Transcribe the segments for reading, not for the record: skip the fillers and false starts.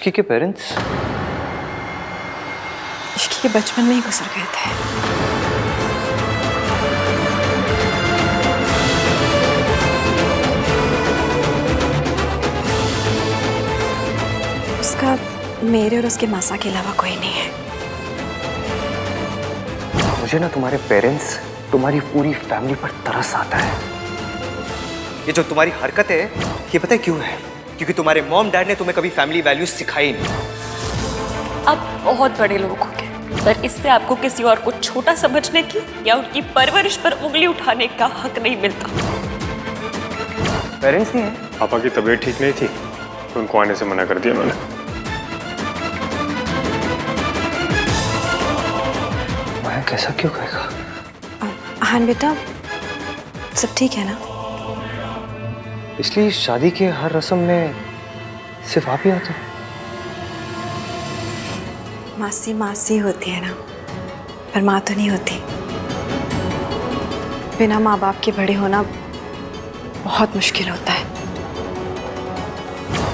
इश्की के पेरेंट्स इश्की के बचपन में ही गुजर गए थे। उसका मेरे और उसके मासा के अलावा कोई नहीं है। मुझे ना तुम्हारे पेरेंट्स, तुम्हारी पूरी फैमिली पर तरस आता है। ये जो तुम्हारी हरकत है, ये पता है क्यों है? क्योंकि तुम्हारे मॉम डैड ने तुम्हें कभी फैमिली वैल्यूज सिखाई नहीं। आप बहुत बड़े लोग हो गए, पर इससे आपको किसी और को छोटा समझने की या उनकी परवरिश पर उंगली उठाने का हक नहीं मिलता। पेरेंट्स नहीं है? पापा की तबीयत ठीक नहीं थी तो उनको आने से मना कर दिया मैंने। मैं कैसा क्यों कहेगा? हाँ बेटा, सब ठीक है ना? इसलिए शादी के हर रस्म में सिर्फ आप ही आते हो? मासी मासी होती है ना, पर माँ तो नहीं होती। बिना माँ बाप के बड़े होना बहुत मुश्किल होता है।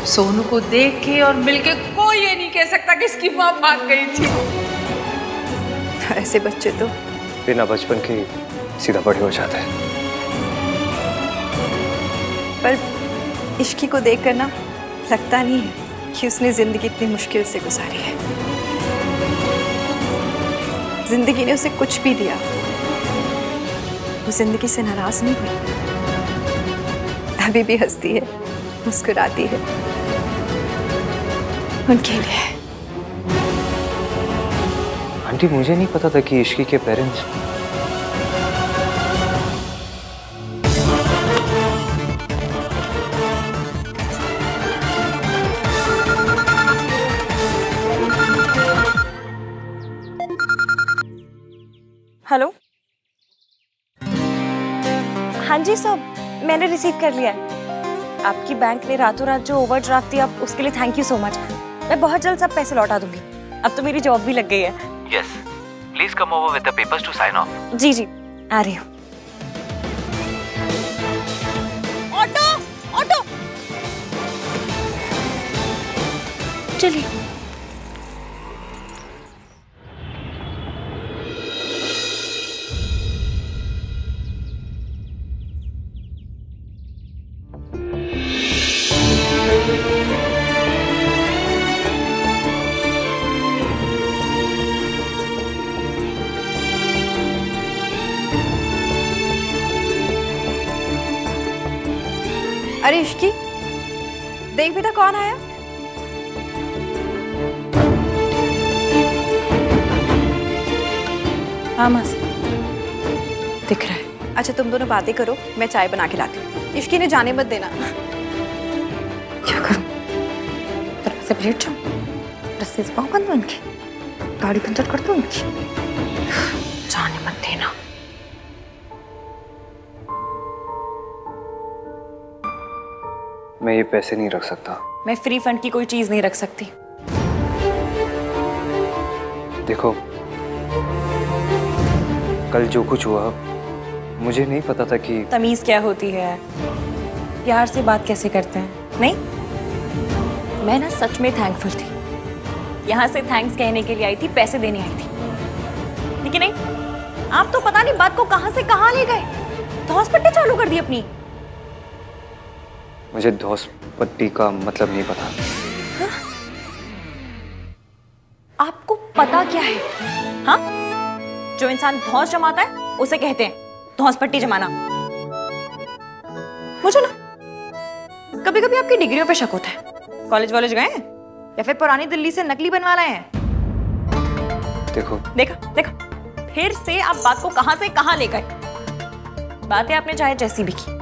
सोनू को देख के और मिलके कोई ये नहीं कह सकता कि इसकी माँ भाग गई थी। ऐसे बच्चे तो बिना बचपन के सीधा बड़े हो जाते हैं। पर इश्की को देखकर ना लगता नहीं है कि उसने जिंदगी इतनी मुश्किल से गुजारी है। जिंदगी ने उसे कुछ भी दिया, वो जिंदगी से नाराज नहीं हुई। अभी भी हंसती है, मुस्कुराती है उनके लिए। आंटी, मुझे नहीं पता था कि इश्की के पेरेंट्स। हेलो, हाँ जी सर, मैंने रिसीव कर लिया है। आपकी बैंक ने रातों रात जो ओवरड्राफ्ट दिया, उसके लिए थैंक यू सो मच। मैं बहुत जल्द सब पैसे लौटा दूंगी। अब तो मेरी जॉब भी लग गई है। Yes. Please come over with the papers to sign off. जी जी, आ रही हूँ। ऑटो ऑटो, चलिए। अरे इश्की, देख बेटा कौन आया। हाँ मासी, दिख रहा है। अच्छा तुम दोनों बातें करो, मैं चाय बना के लाती हूँ। इश्की ने जाने मत देना। क्या करूं? दरवाजे पर लेट जाऊं? रस्सी से पाँव बंद इनकी, गाड़ी पंचर कर दूं इनकी। जाने मत देना। मैं ये पैसे नहीं रख सकता। मैं फ्री फंड की कोई चीज नहीं रख सकती। देखो, कल जो कुछ हुआ, मुझे नहीं पता था कि तमीज क्या होती है, प्यार से बात कैसे करते हैं। नहीं, मैं ना सच में थैंकफुल थी। यहाँ से थैंक्स कहने के लिए आई थी, पैसे देने आई थी। लेकिन नहीं, आप तो पता नहीं बात को कहां से कहां ले गए। तो हॉस्पिटल चालू कर दी अपनी। मुझे धौस पट्टी का मतलब नहीं पता। आपको पता क्या है? हाँ, जो इंसान धौस जमाता है उसे कहते हैं धौस पट्टी जमाना। मुझे ना कभी कभी आपकी डिग्रियों पे शक होता है। कॉलेज वॉलेज गए हैं या फिर पुरानी दिल्ली से नकली बनवा लाए हैं? देखो, देखा देखा, फिर से आप बात को कहां से कहां ले गए। बातें आपने चाहे जैसी भी की,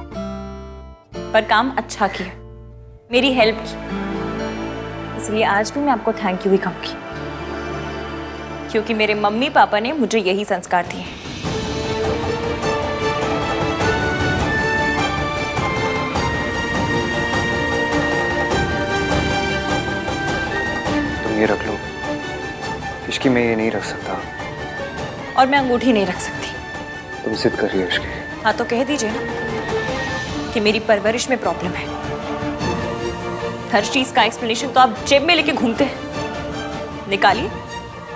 पर काम अच्छा किया, मेरी हेल्प की। इसलिए आज भी मैं आपको थैंक यू ही कहूंगी, क्योंकि मेरे मम्मी पापा ने मुझे यही संस्कार दिए। तुम ये रख लो। इश्की मैं ये नहीं रख सकता। और मैं अंगूठी नहीं रख सकती। तुम जिद कर रही हो इश्की। हाँ तो कह दीजिए ना कि मेरी परवरिश में प्रॉब्लम है। हर चीज का एक्सप्लेनेशन तो आप जेब में लेके घूमते हैं। निकालिए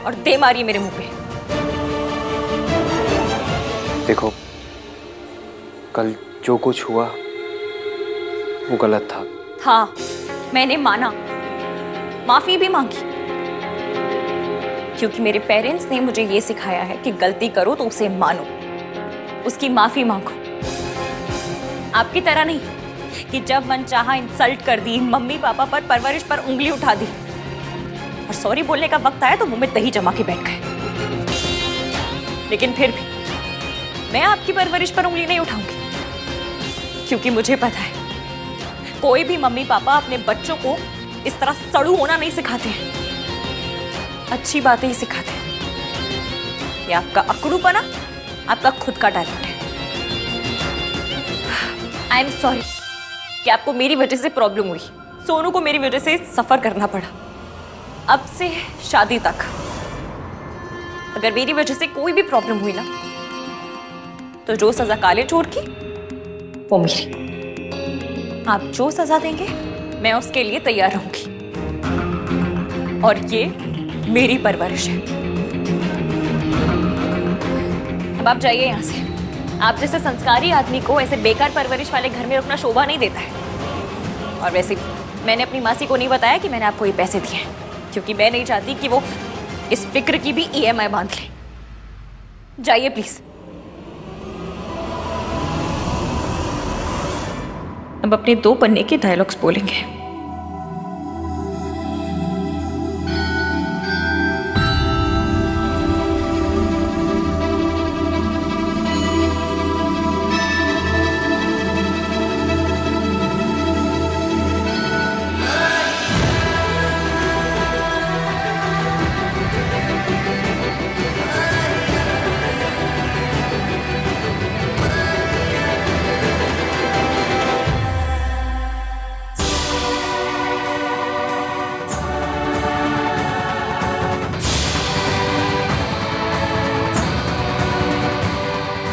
और दे मारिए मेरे मुंह पे। देखो, कल जो कुछ हुआ वो गलत था। हाँ, मैंने माना, माफी भी मांगी, क्योंकि मेरे पेरेंट्स ने मुझे ये सिखाया है कि गलती करो तो उसे मानो, उसकी माफी मांगो। आपकी तरह नहीं कि जब मन चाहा इंसल्ट कर दी, मम्मी पापा पर, परवरिश पर उंगली उठा दी, और सॉरी बोलने का वक्त आया तो मुंह में दही जमा के बैठ गए। लेकिन फिर भी मैं आपकी परवरिश पर उंगली नहीं उठाऊंगी, क्योंकि मुझे पता है कोई भी मम्मी पापा अपने बच्चों को इस तरह सड़ू होना नहीं सिखाते हैं, अच्छी बातें ही सिखाते हैं। ये आपका अकड़ूपना आपका खुद का टैलेंट है। आई एम सॉरी कि आपको मेरी वजह से प्रॉब्लम हुई, सोनू को मेरी वजह से सफर करना पड़ा। अब से शादी तक अगर मेरी वजह से कोई भी प्रॉब्लम हुई ना, तो जो सजा काले चोर की वो मेरी। आप जो सजा देंगे मैं उसके लिए तैयार रहूंगी, और ये मेरी परवरिश है। अब आप जाइए यहां से। आप जैसे संस्कारी आदमी को ऐसे बेकार परवरिश वाले घर में रखना शोभा नहीं देता है। और वैसे भी मैंने अपनी मासी को नहीं बताया कि मैंने आपको ये पैसे दिए हैं, क्योंकि मैं नहीं चाहती कि वो इस फिक्र की भी EMI बांध ले। जाइए प्लीज। अब अपने 2 पन्ने के डायलॉग्स बोलेंगे।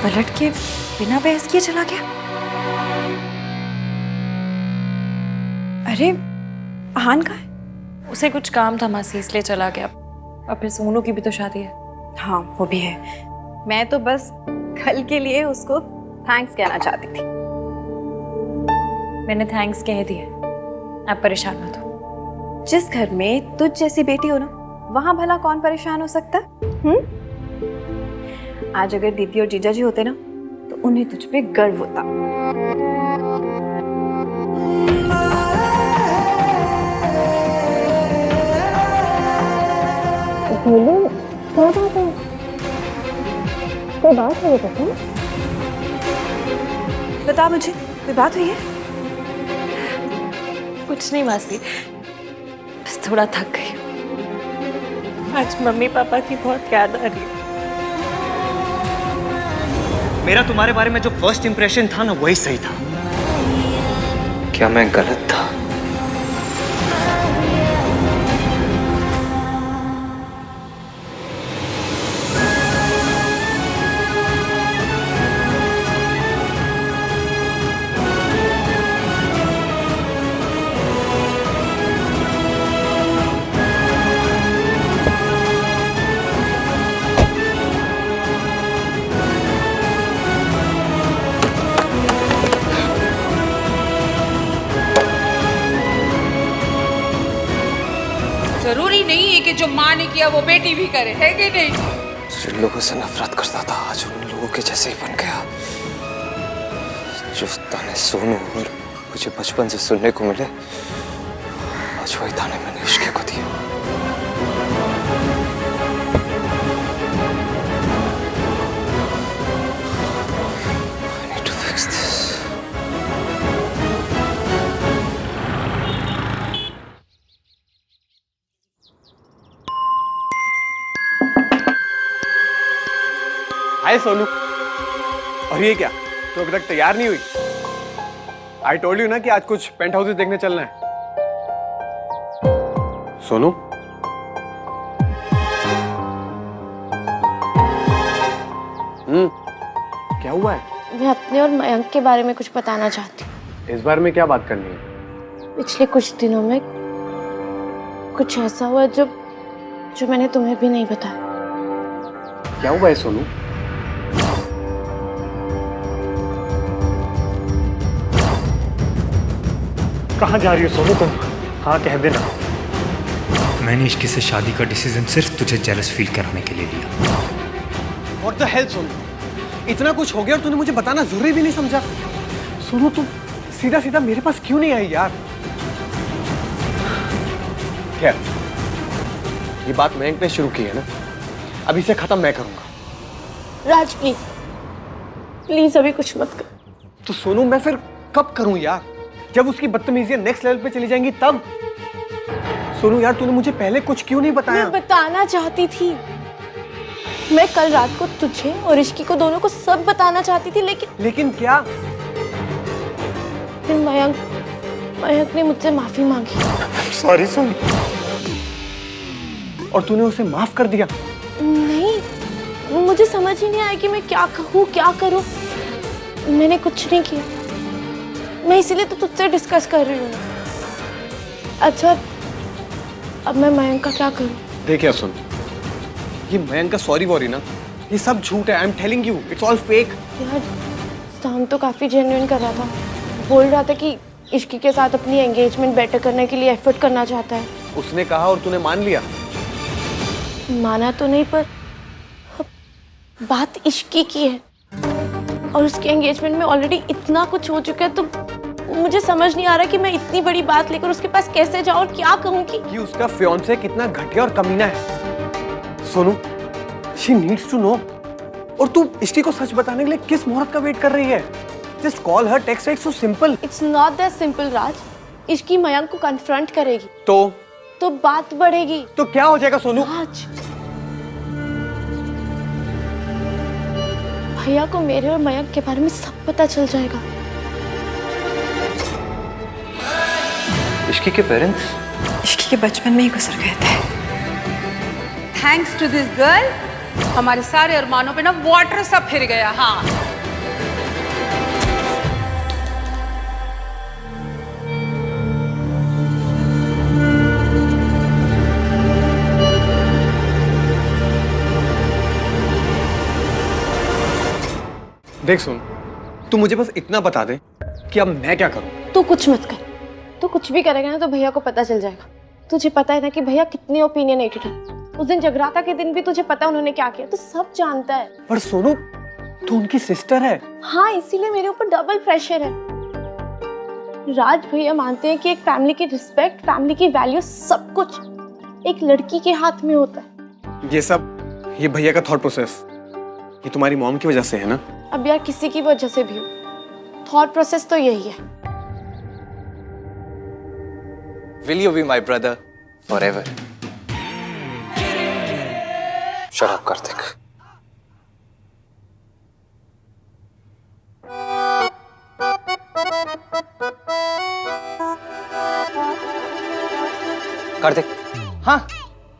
पलट के बिना बहस किए चला गया। अरे आहान कहाँ है? उसे कुछ काम था मासी, इसलिए चला गया। अब फिर सोनू की भी तो शादी है। हाँ वो भी है। मैं तो बस कल के लिए उसको थैंक्स कहना चाहती थी। मैंने थैंक्स कह दिए, आप परेशान मत हो। जिस घर में तुझ जैसी बेटी हो ना, वहां भला कौन परेशान हो सकता? आज अगर दीदी और जीजा जी होते ना, तो उन्हें तुझ पे गर्व होता। क्या बात है? कोई बात है बेटा? बता मुझे, कोई बात हुई है? कुछ नहीं मासी, बस थोड़ा थक गई। आज मम्मी पापा की बहुत याद आ रही है। मेरा तुम्हारे बारे में जो फर्स्ट इंप्रेशन था ना, वही सही था। क्या मैं गलत था? जरूरी नहीं है कि जो माँ ने किया वो बेटी भी करे, है कि नहीं? जिन लोगों से नफरत करता था, आज उन लोगों के जैसे ही बन गया। जो ताने सोनू और मुझे बचपन से सुनने को मिले, आज वही ताने मैंने इश्क को दिए। I need to fix this. हाय सोनू। और ये क्या, तो अभी तक तैयार नहीं हुई? आई टोल्ड यू ना कि आज कुछ पेंट हाउसेस देखने चलना है। सोनू, क्या हुआ है? मैं अपने और मयंक के बारे में कुछ बताना चाहती हूँ। इस बार में क्या बात करनी है? पिछले कुछ दिनों में कुछ ऐसा हुआ जो मैंने तुम्हें भी नहीं बताया। क्या हुआ है सोनू? कहाँ जा रही हो सोनू तुम? हाँ कह देना। मैंने इश्की से शादी का डिसीजन सिर्फ तुझे जेलस फील कराने के लिए लिया। What the hell Sonu? इतना कुछ हो गया और तूने मुझे बताना जरूरी भी नहीं समझा। सोनू तू सीधा सीधा मेरे पास क्यों नहीं आई यार? खैर, ये बात मयंक ने शुरू की है ना, अब इसे खत्म मैं करूंगा। राज प्लीज प्लीज अभी कुछ मत कर। तो सोनू मैं फिर कब करूं यार? जब उसकी बदतमीजियां नेक्स्ट लेवल पे चली जाएंगी तब। सोनू यार तूने मुझे पहले कुछ क्यों नहीं बताया? मैं बताना चाहती थी। मैं कल रात को तुझे और इश्की को दोनों को सब बताना चाहती थी, लेकिन क्या? फिर मयंक ने मुझसे माफी मांगी। सॉरी सोनू। और तूने उसे माफ कर दिया? नहीं, मुझे समझ ही नहीं आया कि मैं क्या कहूँ क्या करूँ। मैंने कुछ नहीं किया, मैं इसीलिए तो तुझसे डिस्कस कर रही हूँ। अच्छा अब मैं मयंक का क्या करूँ? देख यार सुन, ये मयंक का सॉरी वॉरी ना, ये सब झूठ है। I am telling you, it's all fake. यार साम तो काफी जेन्युइन कर रहा था, बोल रहा था कि इश्की के साथ अपनी एंगेजमेंट बेटर करने के लिए एफर्ट करना चाहता है। उसने कहा और तूने मान लिया? माना तो नहीं, पर बात इश्की की है और उसके एंगेजमेंट में ऑलरेडी इतना कुछ हो चुका है, तो मुझे समझ नहीं आ रहा कि मैं इतनी बड़ी बात लेकर उसके पास कैसे जाऊं और क्या कहूं कि उसका फियांसे कितना घटिया और कमीना है। Sonu, she needs to know. और तू इश्की को सच बताने के लिए किस मुहूर्त का वेट कर रही है? Just call her, text, it's so simple. It's not that simple Raj. Ishqi Mayank को कन्फ्रंट करेगी तो बात बढ़ेगी। तो क्या हो जाएगा सोनू? राज, भैया को मेरे और मयंक के बारे में सब पता चल जाएगा। इश्की के पेरेंट्स इश्की के बचपन में ही गुजर गए थे। थैंक्स टू दिस गर्ल हमारे सारे अरमानों पे ना वाटर सा फिर गया। हाँ देख सुन, तू मुझे बस इतना बता दे कि अब मैं क्या करूं? तू कुछ मत कर। तू कुछ भी करेगा ना तो भैया को पता चल जाएगा। तुझे पता है ना कि भैया कितने ओपिनियनेटेड है। उस दिन जगराता के दिन भी तुझे पता है उन्होंने क्या किया, तो सब जानता है। पर सोनू, तू उनकी सिस्टर है। हाँ, इसीलिए मेरे ऊपर डबल प्रेशर है। राज भैया मानते हैं कि एक फैमिली की रिस्पेक्ट, फैमिली की वैल्यू, सब कुछ एक लड़की के हाथ में होता है। ये भैया का थॉट प्रोसेस, ये तुम्हारी मॉम की वजह से है ना? अब यार किसी की वजह से भी हो, थॉट प्रोसेस तो यही है। Will you be my brother forever? Shut up Kartik. Kartik, हाँ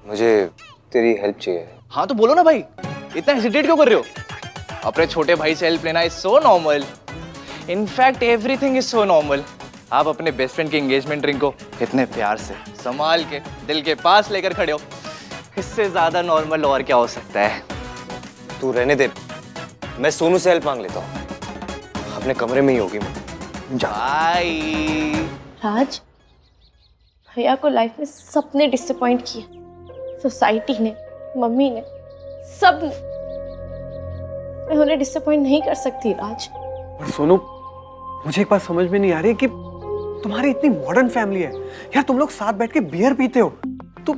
मुझे तेरी हेल्प चाहिए। हाँ तो बोलो ना भाई, इतना हेजिटेट क्यों कर रहे हो? अपने छोटे भाई से हेल्प लेना is so normal. In fact everything is so normal. आप अपने बेस्ट फ्रेंड की एंगेजमेंट रिंग को इतने प्यार से संभाल के दिल के पास लेकर खड़े हो, इससे ज्यादा नॉर्मल और क्या हो सकता है? तू रहने दे, मैं सोनू से हेल्प मांग लेता हूँ। अपने कमरे में ही होगी मैं। भाई राज, भैया को लाइफ में सबने डिसअपॉइंट किया। सोसाइटी ने, मम्मी ने, सब ने। मैं उन्हें डिसअपॉइंट नहीं कर सकती राज। और सोनू, मुझे एक बात समझ में नहीं आ रही कि तुम्हारी इतनी मॉडर्न फैमिली है यार, तुम लोग साथ बैठ के बियर पीते हो, तो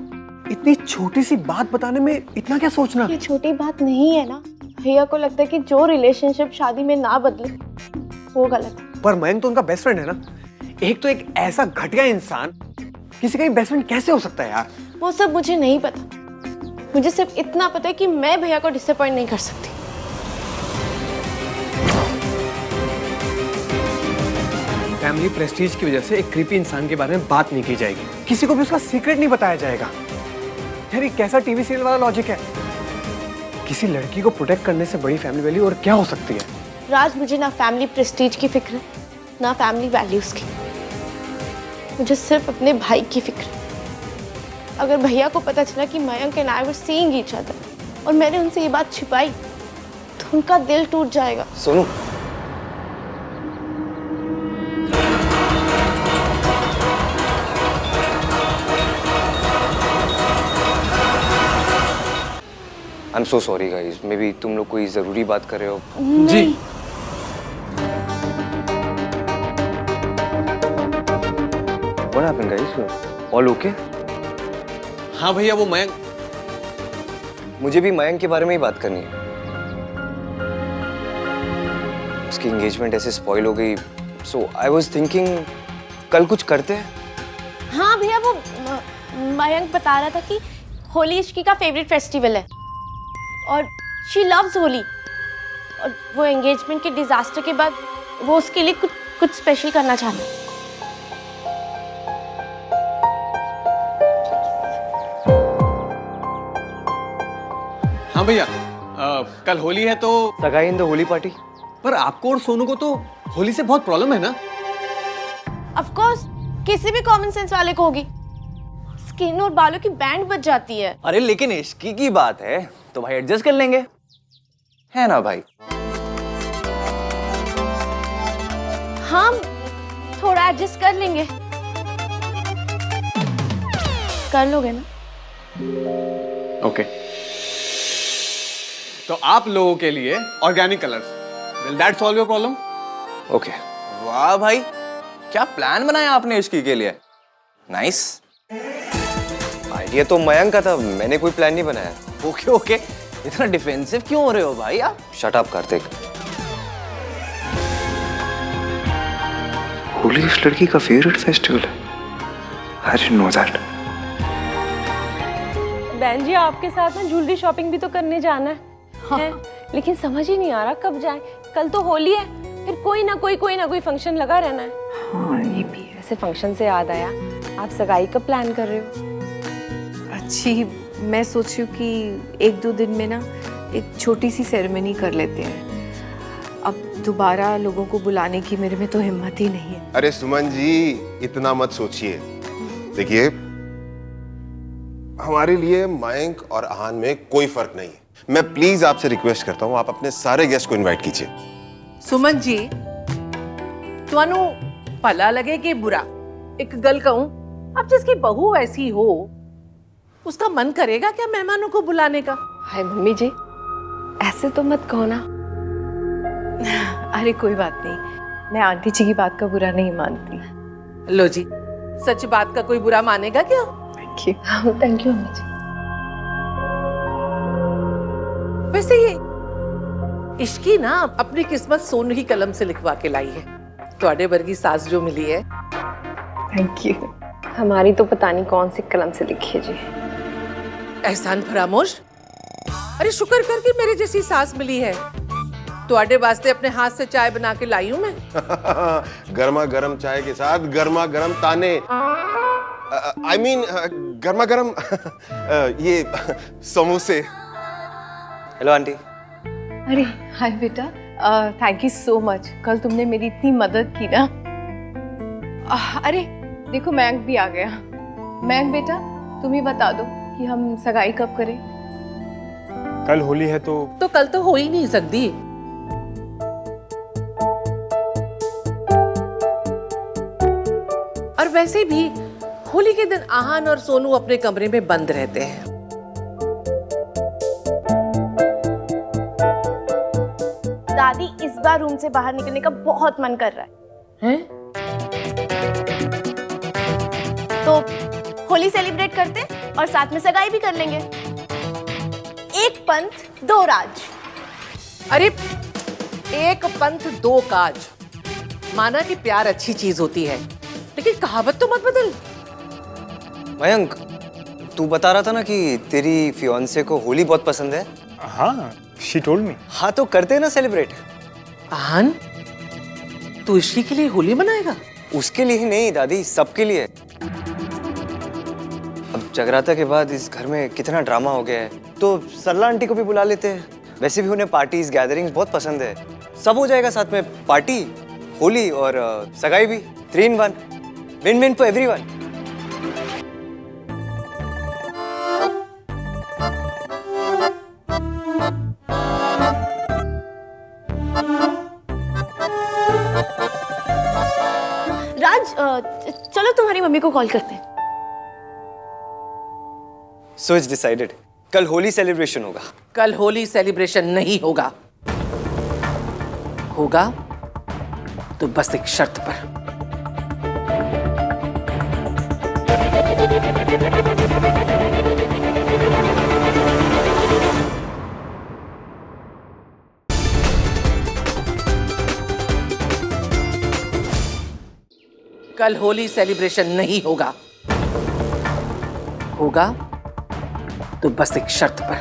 इतनी छोटी सी बात बताने में इतना क्या सोचना? ये छोटी बात नहीं है ना। भैया को लगता है कि जो रिलेशनशिप शादी में ना बदले वो गलत है। पर मयंक तो उनका बेस्ट फ्रेंड है ना। एक तो एक ऐसा घटिया इंसान किसी का भी बेस्ट फ्रेंड कैसे हो सकता है यार? वो सब मुझे नहीं पता। मुझे सिर्फ इतना पता है कि मैं भैया को डिसअपॉइंट नहीं कर सकती। फैमिली प्रेस्टीज की वजह से एक क्रीपी इंसान के बारे में बात नहीं की जाएगी, किसी को भी उसका सीक्रेट नहीं बताया जाएगा। यार ये कैसा टीवी सीरियल वाला लॉजिक है? किसी लड़की को प्रोटेक्ट करने से बड़ी फैमिली वैल्यू और क्या हो सकती है? राज, मुझे ना फैमिली प्रेस्टीज की फिक्र है ना फैमिली वैल्यूज की। मुझे सिर्फ अपने भाई की फिक्र है। अगर भैया को पता चला कि Mayank and I were seeing each other और मैंने उनसे ये बात छिपाई तो उनका दिल टूट जाएगा। Sonu, I am so sorry guys, may be तुम लोग कोई जरूरी बात कर रहे हो। जी। What happened guys? All okay? हाँ भैया, वो मयंक। मुझे भी मयंक के बारे में ही बात करनी है। उसकी एंगेजमेंट ऐसे स्पॉइल हो गई, सो आई वाज थिंकिंग कल कुछ करते हैं। हाँ भैया, वो मयंक बता रहा था कि होली इश्की का फेवरेट फेस्टिवल है और शी लव्स होली, और वो एंगेजमेंट के डिजास्टर के बाद वो उसके लिए कुछ स्पेशल करना चाहता है। हाँ भैया, कल होली है तो। सगाई इन द होली पार्टी। पर आपको और सोनू को तो होली से बहुत प्रॉब्लम है ना? ऑफ कोर्स, किसी भी कॉमन सेंस वाले को होगी। स्किन और बालों की बैंड बच जाती है। अरे लेकिन इश्की की बात है तो भाई एडजस्ट कर लेंगे, है ना भाई? हाँ, थोड़ा एडजस्ट कर लेंगे। कर लोगे ना? ओके। तो आप लोगों के लिए organic colours, will that solve your problem? Okay. वाह भाई, क्या प्लान बनाया आपने इश्की के लिए, नाइस। आइडिया तो मयंक का था, मैंने कोई प्लान नहीं बनाया। ओके ओके, इतना डिफेंसिव क्यों हो रहे हो भाई आप? Shut up Kartik. होली इस लड़की का फेवरेट फेस्टिवल है। I didn't know that. बहन जी, आपके साथ में ज्वेलरी शॉपिंग भी तो करने जाना है, है? लेकिन समझ ही नहीं आ रहा कब जाए। कल तो होली है, फिर कोई ना कोई फंक्शन लगा रहना है। हाँ, ये भी है। ऐसे फंक्शन से याद आया, आप सगाई का प्लान कर रहे हो? अच्छी, मैं सोच रही हूँ कि 1-2 दिन में ना एक छोटी सी सेरेमनी कर लेते हैं। अब दोबारा लोगों को बुलाने की मेरे में तो हिम्मत ही नहीं है। अरे सुमन जी, इतना मत सोचिए। देखिए, हमारे लिए मयंक और आहान में कोई फर्क नहीं है। मैं प्लीज आपसे रिक्वेस्ट करता हूँ, आप अपने सारे गेस्ट को इनवाइट कीजिए। सुमन जी, तुहानू भला लगे कि बुरा, एक गल कहूं, अब जिसकी बहू ऐसी हो उसका मन करेगा क्या मेहमानों को बुलाने का? हाय मम्मी जी, ऐसे तो मत कहो ना। अरे कोई बात नहीं, मैं आंटी जी की बात का बुरा नहीं मानती। लो जी, सच बात का कोई बुरा मानेगा क्या? Thank you. Thank you mummy ji. वैसे ये इश्की ना अपनी किस्मत सोनू की कलम से लिखवा के लाई है। ਤੁਹਾਡੇ वर्गी सास जो मिली है। Thank you. हमारी तो पता नहीं कौन सी कलम से लिखी है जी। एहसान फरामोश, अरे शुक्र कर कि मेरे जैसी सास मिली है। ਤੁਹਾਡੇ वास्ते अपने हाथ से चाय बना के लाई हूं मैं। गर्मा गर्म चाय के साथ गर्मा गर्म ताने, आई मीन गर्मा गर्म ये समोसे। Hello aunty. अरे हाय बेटा, थैंक यू सो मच। कल तुमने मेरी इतनी मदद की ना। अरे देखो, मयंक भी आ गया। मयंक बेटा, तुम ही बता दो कि हम सगाई कब करें। कल होली है तो कल तो हो ही नहीं सकती। और वैसे भी होली के दिन आहान और सोनू अपने कमरे में बंद रहते हैं। दादी, इस बार रूम से बाहर निकलने का बहुत मन कर रहा है। हैं? तो होली सेलिब्रेट करते और साथ में सगाई भी कर लेंगे। एक पंथ दो राज। अरे एक पंथ दो काज। माना कि प्यार अच्छी चीज होती है, लेकिन कहावत तो मत बदल। मयंक, तू बता रहा था ना कि तेरी फियांसे को होली बहुत पसंद है। हाँ, शी टोल्ड मी। हाँ, तो करते हैं ना सेलिब्रेट। आहान, तू इश्की के लिए होली मनाएगा? उसके लिए ही नहीं दादी, सबके लिए। अब जगराता के बाद इस घर में कितना ड्रामा हो गया है, तो सरला आंटी को भी बुला लेते हैं। वैसे भी उन्हें पार्टीज गैदरिंग्स बहुत पसंद है। सब हो जाएगा साथ में, पार्टी, होली और सगाई भी, 3 in 1। Win win for everyone. Raj चलो तुम्हारी मम्मी को कॉल करते हैं। सो इट्स डिसाइडेड, कल होली सेलिब्रेशन होगा। कल होली सेलिब्रेशन नहीं होगा। होगा तो बस एक शर्त पर। कल होली सेलिब्रेशन नहीं होगा। होगा तो बस एक शर्त पर।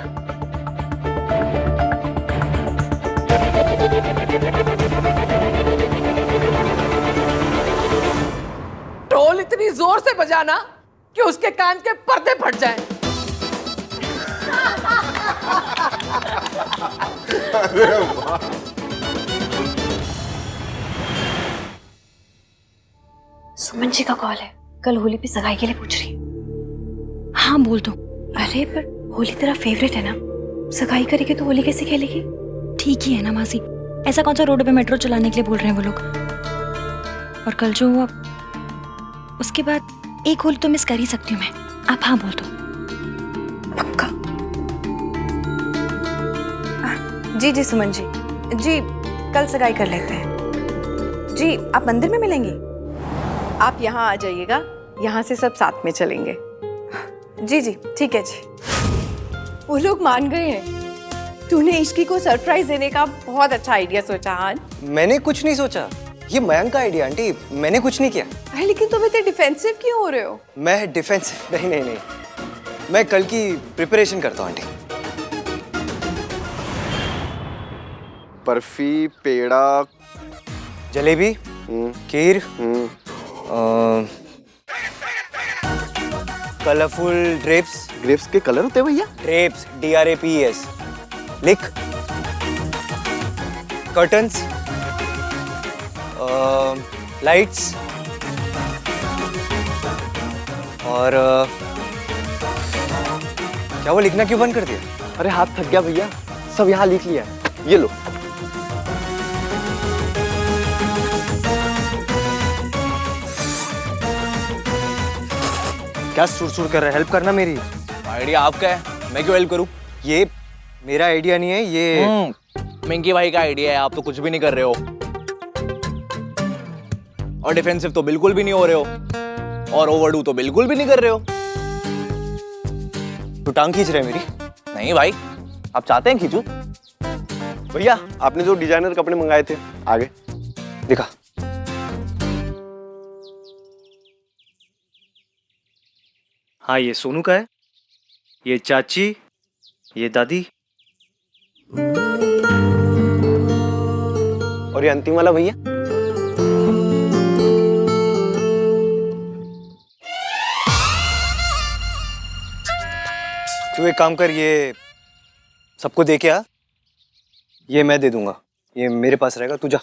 ढोल इतनी जोर से बजाना कि उसके कान के पर्दे फट जाएं। सुमन जी का कॉल है, कल होली पे सगाई के लिए पूछ रही। हाँ बोल दो। अरे पर होली तेरा फेवरेट है ना, सगाई करेगी तो होली कैसे खेलेगी? ठीक ही है ना मासी, ऐसा कौन सा रोड पे मेट्रो चलाने के लिए बोल रहे हैं वो लोग। और कल जो हुआ उसके बाद एक होली तो मिस कर ही सकती हूँ मैं। आप हाँ बोल दो। पक्का? जी जी सुमन जी कल सगाई कर लेते हैं। जी आप मंदिर में मिलेंगी? आप यहाँ आ जाइएगा, यहाँ से सब साथ में चलेंगे। जी जी ठीक है जी। वो लोग मान गए हैं। तूने इश्की को सरप्राइज देने का बहुत अच्छा आइडिया सोचा। हाँ मैंने कुछ नहीं सोचा, ये मयंक का आइडिया आंटी, मैंने कुछ नहीं किया। अरे लेकिन तुम इतने डिफेंसिव क्यों हो रहे हो? मैं डिफेंसिव नहीं, मैं कल की प्रिपरेशन करता हूँ आंटी। बर्फी, पेड़ा, जलेबी, खीर, कलरफुल ड्रेप्स। ग्रेप्स के कलर होते हैं भैया? Drapes, DRAPES। लिख। कर्टन्स, लाइट्स और क्या वो लिखना क्यों बंद कर दिया? अरे हाथ थक गया भैया, सब यहाँ लिख लिया है, ये लो। क्या सुर कर रहा है? हेल्प करना मेरी। आइडिया आपका है, मैं क्यों हेल्प करूं? ये मेरा आइडिया नहीं है, ये मिंकी भाई का आइडिया है। आप तो कुछ भी नहीं कर रहे हो और डिफेंसिव तो बिल्कुल भी नहीं हो रहे हो और ओवरडू तो बिल्कुल भी नहीं कर रहे हो। तू टांग खींच रहे है मेरी? नहीं भाई, आप चाहते हैं खींचू? भैया आपने जो डिजाइनर कपड़े मंगाए थे आगे दिखा। हाँ ये सोनू का है, ये चाची, ये दादी और ये अंतिम वाला भैया। तू एक काम कर, ये सबको दे के आ, ये मैं दे दूंगा, ये मेरे पास रहेगा, तू जा।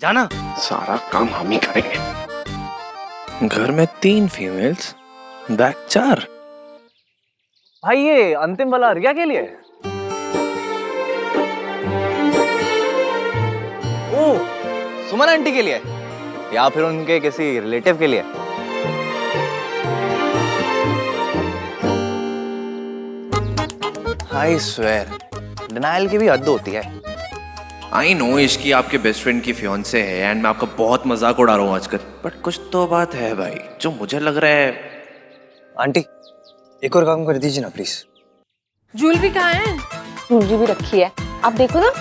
जाना। सारा काम हम ही करेंगे। घर में 3 फीमेल्स, बैक 4। भाई ये अंतिम वाला रिया के लिए है? ओह, सुमन आंटी के लिए या फिर उनके किसी रिलेटिव के लिए? आई स्वेयर, डिनायल की भी हद होती है। आई नो इसकी आपके बेस्ट फ्रेंड की फियांसे है एंड मैं आपका बहुत मजाक उड़ा रहा हूँ आजकल, बट कुछ तो बात है भाई जो मुझे लग रहा है। आंटी एक और काम कर दीजिए ना प्लीज। ज्वेलरी कहाँ है? ज्वेलरी भी रखी है, आप देखो ना।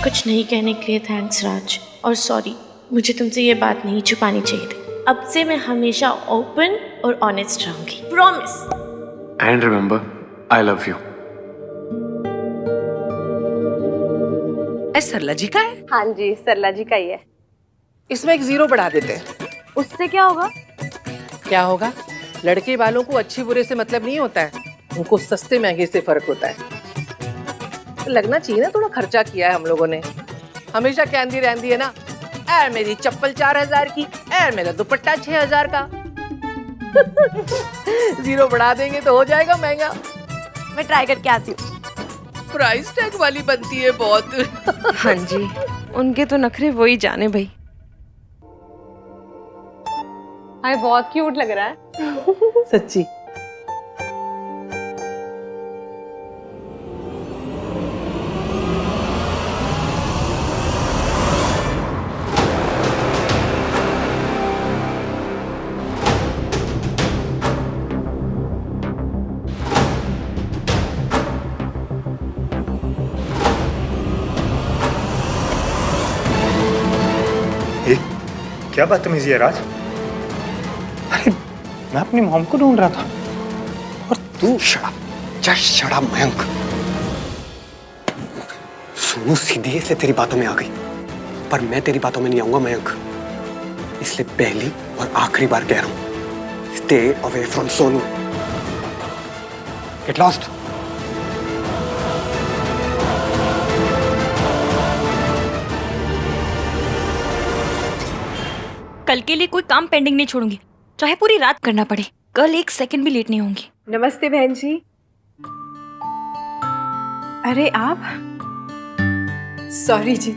कुछ नहीं कहने के लिए थैंक्स राज, और सॉरी, मुझे तुमसे ये बात नहीं छुपानी चाहिए थी। अब से मैं हमेशा ओपन और ऑनेस्ट रहूंगी, promise. And remember I love you. Sarla ji का है? हाँ जी, सरला जी का ही है। इसमें एक 0 बढ़ा देते हैं। उससे क्या होगा? क्या होगा? लड़के वालों को अच्छी बुरे से मतलब नहीं होता है, उनको सस्ते महंगे से फर्क होता है। तो लगना चाहिए ना, थोड़ा खर्चा किया है हम लोगों ने। हमेशा कहती रहती है ना ऐ मेरी चप्पल 4000 की, ऐ मेरा दुपट्टा 6000 का। जीरो बढ़ा देंगे तो हो जाएगा महंगा। मैं ट्राई करके आती हूँ। प्राइस टैग वाली बनती है बहुत। हाँ जी, उनके तो नखरे वही जाने भाई। हाय, बहुत क्यूट लग रहा है। सच्ची। क्या बदतमीजी है राज? अरे मैं अपनी मॉम को ढूंढ रहा था और तू शड़ा मयंक। सोनू सीधे से तेरी बातों में आ गई, पर मैं तेरी बातों में नहीं आऊंगा मयंक। इसलिए पहली और आखिरी बार कह रहा हूं, stay away from Sonu. Get lost. कल के लिए कोई काम पेंडिंग नहीं छोड़ूंगी, चाहे पूरी रात करना पड़े। कल 1 सेकंड भी लेट नहीं होंगी। नमस्ते बहन जी। अरे आप? सॉरी जी,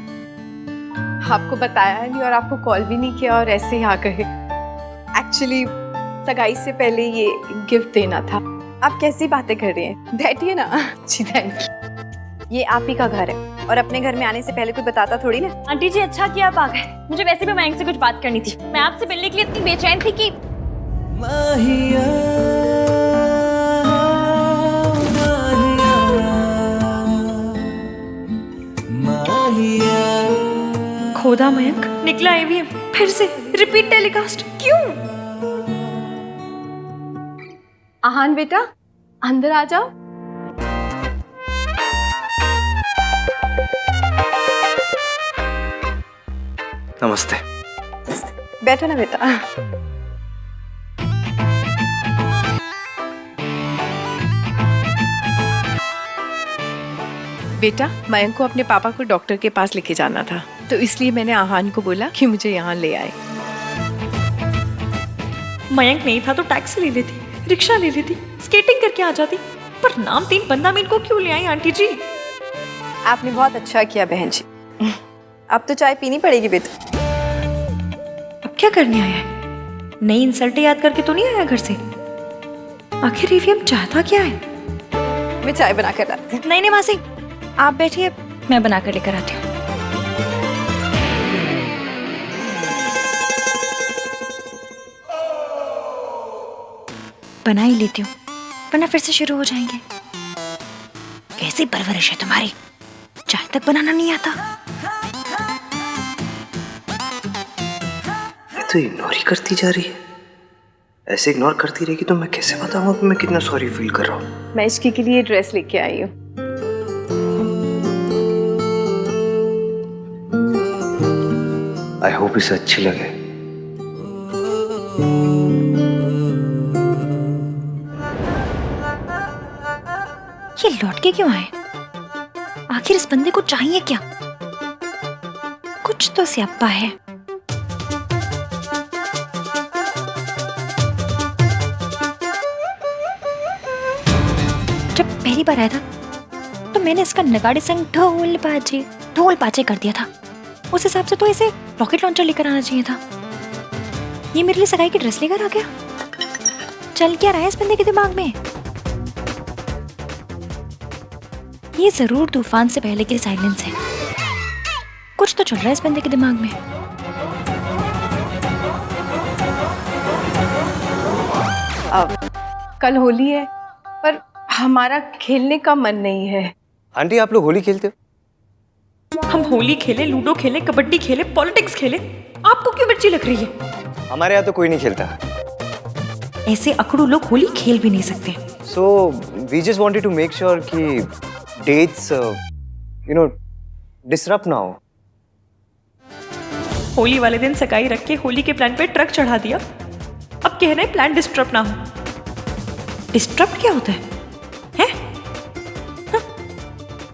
आपको बताया नहीं और आपको कॉल भी नहीं किया और ऐसे ही आ गए। एक्चुअली सगाई से पहले ये गिफ्ट देना था। आप कैसी बातें कर रही हैं? बैठिए ना। जी थैंक यू। ये आप ही का घर है और अपने घर में आने से पहले कोई बताता थोड़ी ना। आंटी जी, अच्छा किया आप आ गए। मुझे वैसे भी मयंक से कुछ बात करनी थी। मैं आपसे मिलने के लिए इतनी बेचैन थी कि खोदा मयंक निकला AVM फिर से रिपीट टेलीकास्ट। क्यों? आहान बेटा, अंदर आ जाओ। नमस्ते। बैठो ना बेटा। बेटा, मयंक को अपने पापा को डॉक्टर के पास लेके जाना था, तो इसलिए मैंने आहान को बोला कि मुझे यहाँ ले आए। मयंक नहीं था तो टैक्सी ले लेती, रिक्शा ले लेती, स्केटिंग करके आ जाती, पर नाम 3 बंदा मीन को क्यों ले आई आंटी जी? आपने बहुत अच्छा किया बहन जी। अब तो चाय पीनी पड़ेगी बेटा। अब क्या करने आया है? नई इंसल्टें याद करके तो नहीं आया घर से? आखिर AVM चाहता क्या है? मैं चाय बना कर लाती हूँ। नहीं मासी, आप बैठिए, मैं बना कर लेकर आती हूँ। बना ही लेती हूँ, वरना फिर से शुरू हो जाएंगे। कैसी परवरिश है तुम्हारी, चाय तक बनाना नहीं आता। ये तो इग्नोर ही करती जा रही है। ऐसे इग्नोर करती रहेगी तो मैं कैसे बताऊंगा कि मैं कितना सॉरी फील कर रहा हूँ। मैं इश्की के लिए ड्रेस लेके आई हूँ। आई होप इसे अच्छी लगे। ये लौट के क्यों आए? आखिर इस बंदे को चाहिए क्या? कुछ तो स्यापा है। जब पहली बार आया था तो मैंने इसका नगाड़े संग ढोल बाजे कर दिया था। उस हिसाब से तो इसे रॉकेट लॉन्चर लेकर आना चाहिए था। ये मेरे लिए सगाई की ड्रेस लेकर आ गया। चल क्या रहा है इस बंदे के दिमाग में? ये जरूर तूफान से पहले की साइलेंस है। कुछ तो चल रहा है इस बंदे के दिमाग में। अब कल होली है, पर हमारा खेलने का मन नहीं है। आंटी, आप लोग होली खेलते हो? हम होली खेले, लूडो खेले, कबड्डी खेले, पॉलिटिक्स खेले, आपको क्यों मिर्ची लग रही है? हमारे यहाँ तो कोई नहीं खेलता। ऐसे अकड़ू लोग होली खेल भी नहीं सकते। So we just wanted to make sure कि dates, disrupt ना हो। होली वाले दिन सगाई रख के होली के प्लान पे ट्रक चढ़ा दिया। अब कह रहे हैं प्लान डिस्टर्ब ना हो। डिस्टर्ब क्या होता है?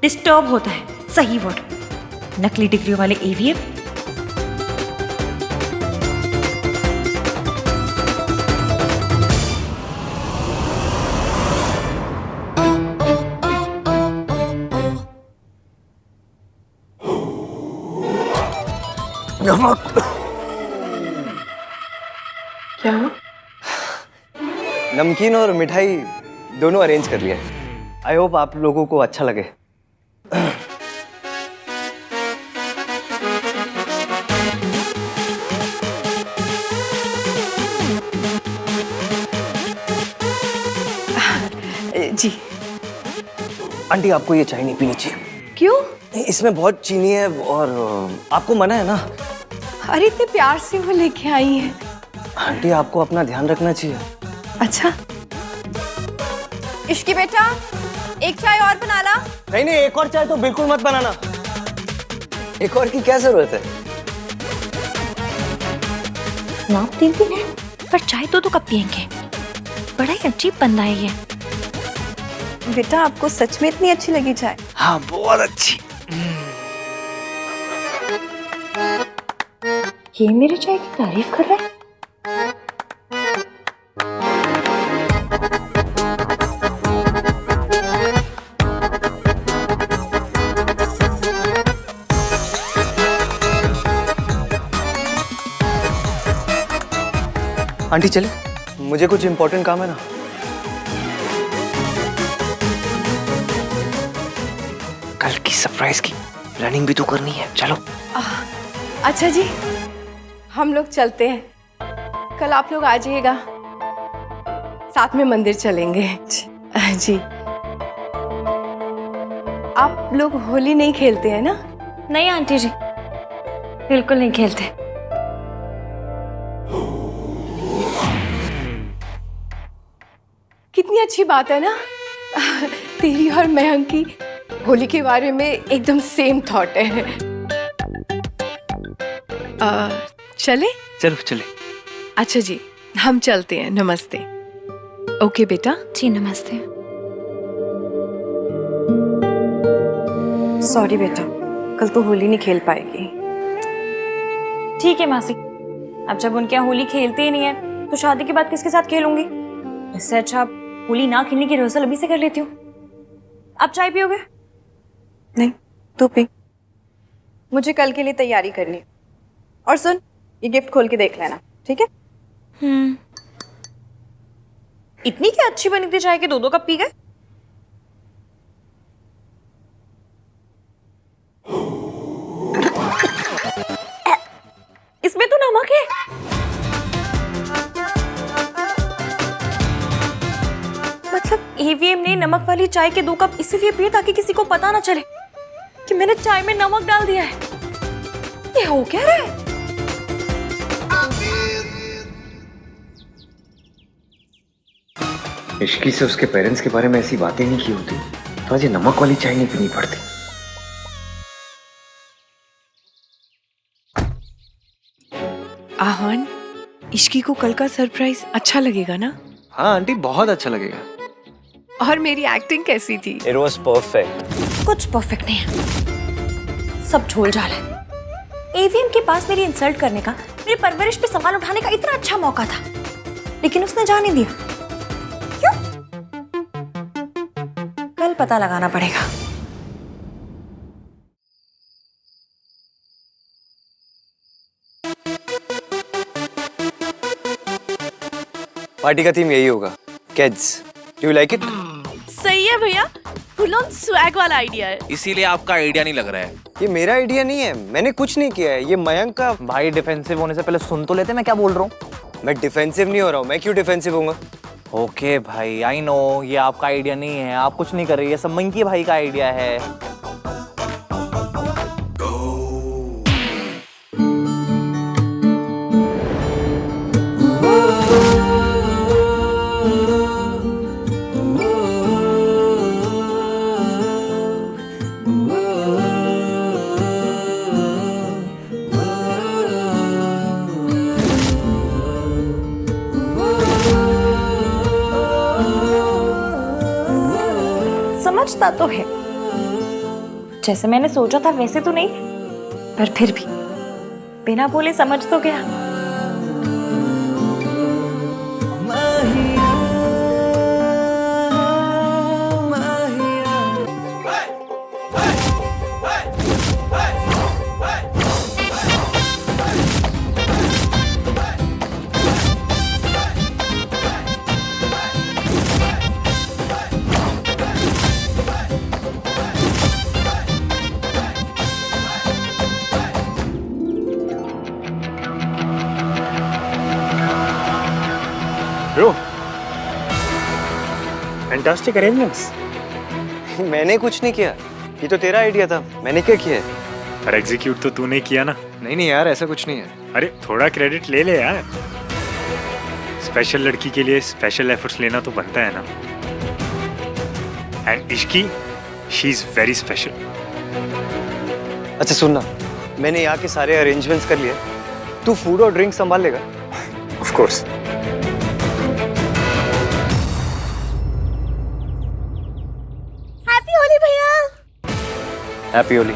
डिस्टर्ब होता है, सही वर्ड। नकली डिग्री वाले AVM क्या हुआ? नमकीन और मिठाई दोनों अरेंज कर लिया है। आई होप आप लोगों को अच्छा लगे। जी। आंटी आपको ये चाय नहीं पीनी चाहिए। क्यों? इसमें बहुत चीनी है और आपको मना है ना। अरे इतने प्यार से वो लेके आई है। आंटी आपको अपना ध्यान रखना चाहिए। अच्छा। इश्की बेटा, एक चाय और बना ला। नहीं नहीं, एक और चाय तो बिल्कुल मत बनाना। एक और की क्या जरूरत है? नाप 3 है, पर चाय तो कब पियेंगे? बड़ा ही अजीब बंदा है ये। बेटा, आपको सच में इतनी अच्छी लगी चाय? हाँ, बहुत अच्छी। ये मेरे चाय की तारीफ कर रहा है। आंटी चले, मुझे कुछ इंपॉर्टेंट काम है ना। कल की सरप्राइज की प्लानिंग भी तो करनी है। चलो। अच्छा जी, हम लोग चलते हैं। कल आप लोग आ जाइएगा, साथ में मंदिर चलेंगे। जी। आप लोग होली नहीं खेलते हैं ना? नहीं आंटी जी, बिल्कुल नहीं खेलते। कितनी अच्छी बात है ना। तेरी और मयंक की होली के बारे में एकदम सेम थॉट है। चले? चलो चले। अच्छा जी, हम चलते हैं। नमस्ते। ओके बेटा। जी नमस्ते। सॉरी बेटा, कल तो होली नहीं खेल पाएगी। ठीक है मासी, अब जब उनके यहाँ होली खेलते ही नहीं है तो शादी के बाद किसके साथ खेलूंगी? इससे अच्छा आप होली ना खेलने की रिहर्सल अभी से कर लेती हूँ। आप चाय पियोगे? नहीं, तू पी। मुझे कल के लिए तैयारी करनी है। और सुन, ये गिफ्ट खोल के देख लेना, ठीक है? इतनी क्या अच्छी बनी थी चाय के 2-2 कप पी गए? इसमें तो नमक है। मतलब ईवीएम ने नमक वाली चाय के 2 कप इसीलिए पिए ताकि किसी को पता ना चले कि मैंने चाय में नमक डाल दिया है। ये हो क्या रहा है? इश्की से उसके पेरेंट्स के बारे में ऐसी बातें नहीं की होती तो आज ये नमक वाली चाय नहीं पीनी पड़ती। आहन, इश्की को कल का सरप्राइज अच्छा लगेगा ना? हाँ आंटी, बहुत अच्छा लगेगा। और मेरी एक्टिंग कैसी थी? It was perfect. कुछ परफेक्ट नहीं है, सब झोल झाल है। एवीएम के पास मेरी इंसल्ट करने का, मेरी परवरिश पे सवाल उठाने का इतना अच्छा मौका था, लेकिन उसने जाने दिया। क्यों? कल पता लगाना पड़ेगा। पार्टी का थीम यही होगा, kids. Do you like it? सही है भैया, फुल ऑन स्वैग वाला आइडिया है। इसीलिए आपका आइडिया नहीं लग रहा है। ये मेरा आइडिया नहीं है, मैंने कुछ नहीं किया है, ये मयंक का। भाई डिफेंसिव होने से पहले सुन तो लेते मैं क्या बोल रहा हूँ। मैं डिफेंसिव नहीं हो रहा हूँ। मैं क्यों डिफेंसिव होऊंगा? ओके भाई, आई नो ये आपका आइडिया नहीं है, आप कुछ नहीं कर रही है, सब मंकी भाई का आइडिया है। समझता तो है, जैसे मैंने सोचा था वैसे तो नहीं, पर फिर भी बिना बोले समझ तो गया। Fantastic arrangements. मैंने कुछ नहीं किया, ये तो तेरा आइडिया था। मैंने क्या किया है? पर एग्जीक्यूट तो तूने किया ना। नहीं यार, ऐसा कुछ नहीं है। अरे थोड़ा क्रेडिट ले ले यार। स्पेशल लड़की के लिए स्पेशल एफर्ट्स लेना तो बनता है ना। And Ishki, she is very special. अच्छा सुनना, मैंने यहाँ के सारे अरेंजमेंट्स कर लिए, तू फूड और ड्रिंक संभाल लेगा? Of course. हैप्पी होली भैया। हैप्पी होली।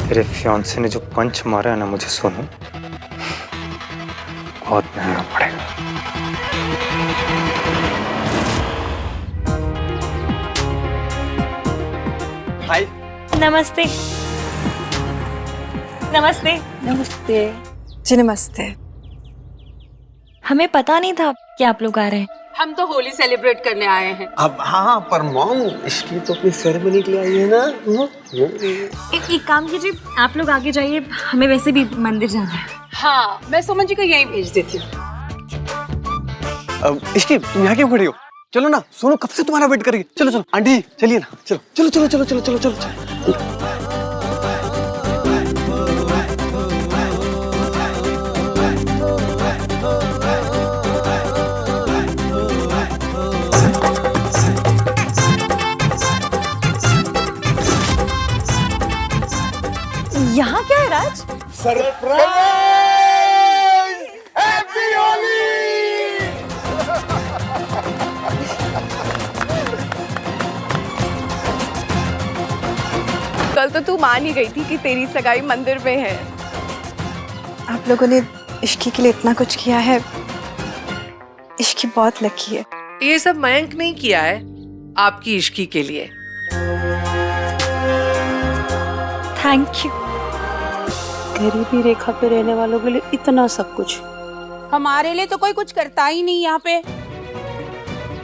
तेरे फियांसे ने जो पंच मारा है ना मुझे सोनू, बहुत महंगा पड़ेगा। हाय। नमस्ते। नमस्ते। नमस्ते जी। नमस्ते। हमें पता नहीं था कि आप लोग आ रहे हैं। हम तो होली सेलिब्रेट करने आए हैं। अब हाँ, पर मॉम इसकी तो अपनी सेरेमनी के लिए आई है ना। एक काम कीजिए, आप लोग आगे जाइए, हमें वैसे भी मंदिर जाना है। हाँ, मैं सुमन जी को यहीं भेज देती हूँ। इसकी तुम यहाँ क्यों खड़ी हो? चलो ना, सोनू कब से तुम्हारा वेट कर रही है। चलो चलो आंटी, चलिए ना। चलो चलो चलो चलो चलो चलो चलो चलो। यहाँ क्या है राज? सरप्राइज! हैप्पी होली! कल तो तू मान ही गई थी कि तेरी सगाई मंदिर में है। आप लोगों ने इश्की के लिए इतना कुछ किया है, इश्की बहुत लकी है। ये सब मयंक नहीं किया है, आपकी इश्की के लिए। Thank you. गरीबी रेखा पे रहने वालों के लिए इतना सब कुछ। हमारे लिए तो कोई कुछ करता ही नहीं यहाँ पे।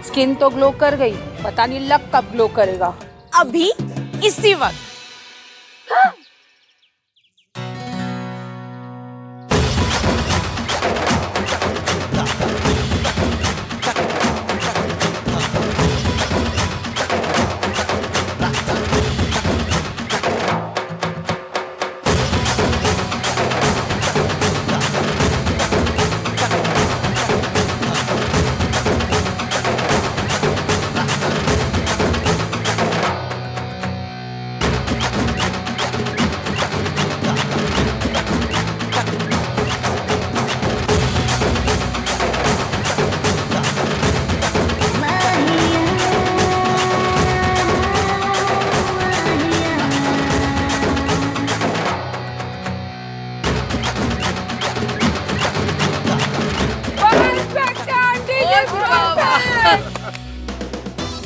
स्किन तो ग्लो कर गई, पता नहीं लक कब ग्लो करेगा। अभी इसी वक्त।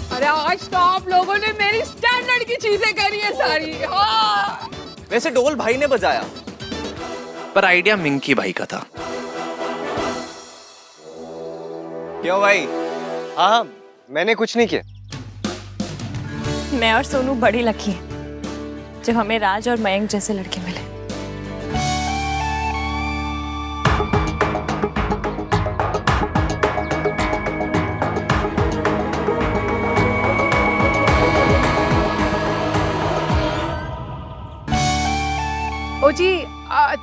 अरे आज तो आप लोगों ने मेरी स्टैंडर्ड की चीजें करी है सारी। हाँ। वैसे ढोल भाई ने बजाया, पर आइडिया मिंकी भाई का था। क्यों भाई? हाँ, मैंने कुछ नहीं किया। मैं और सोनू बड़ी लकी हैं जब हमें राज और मयंक जैसे लड़के मिले। ओ जी,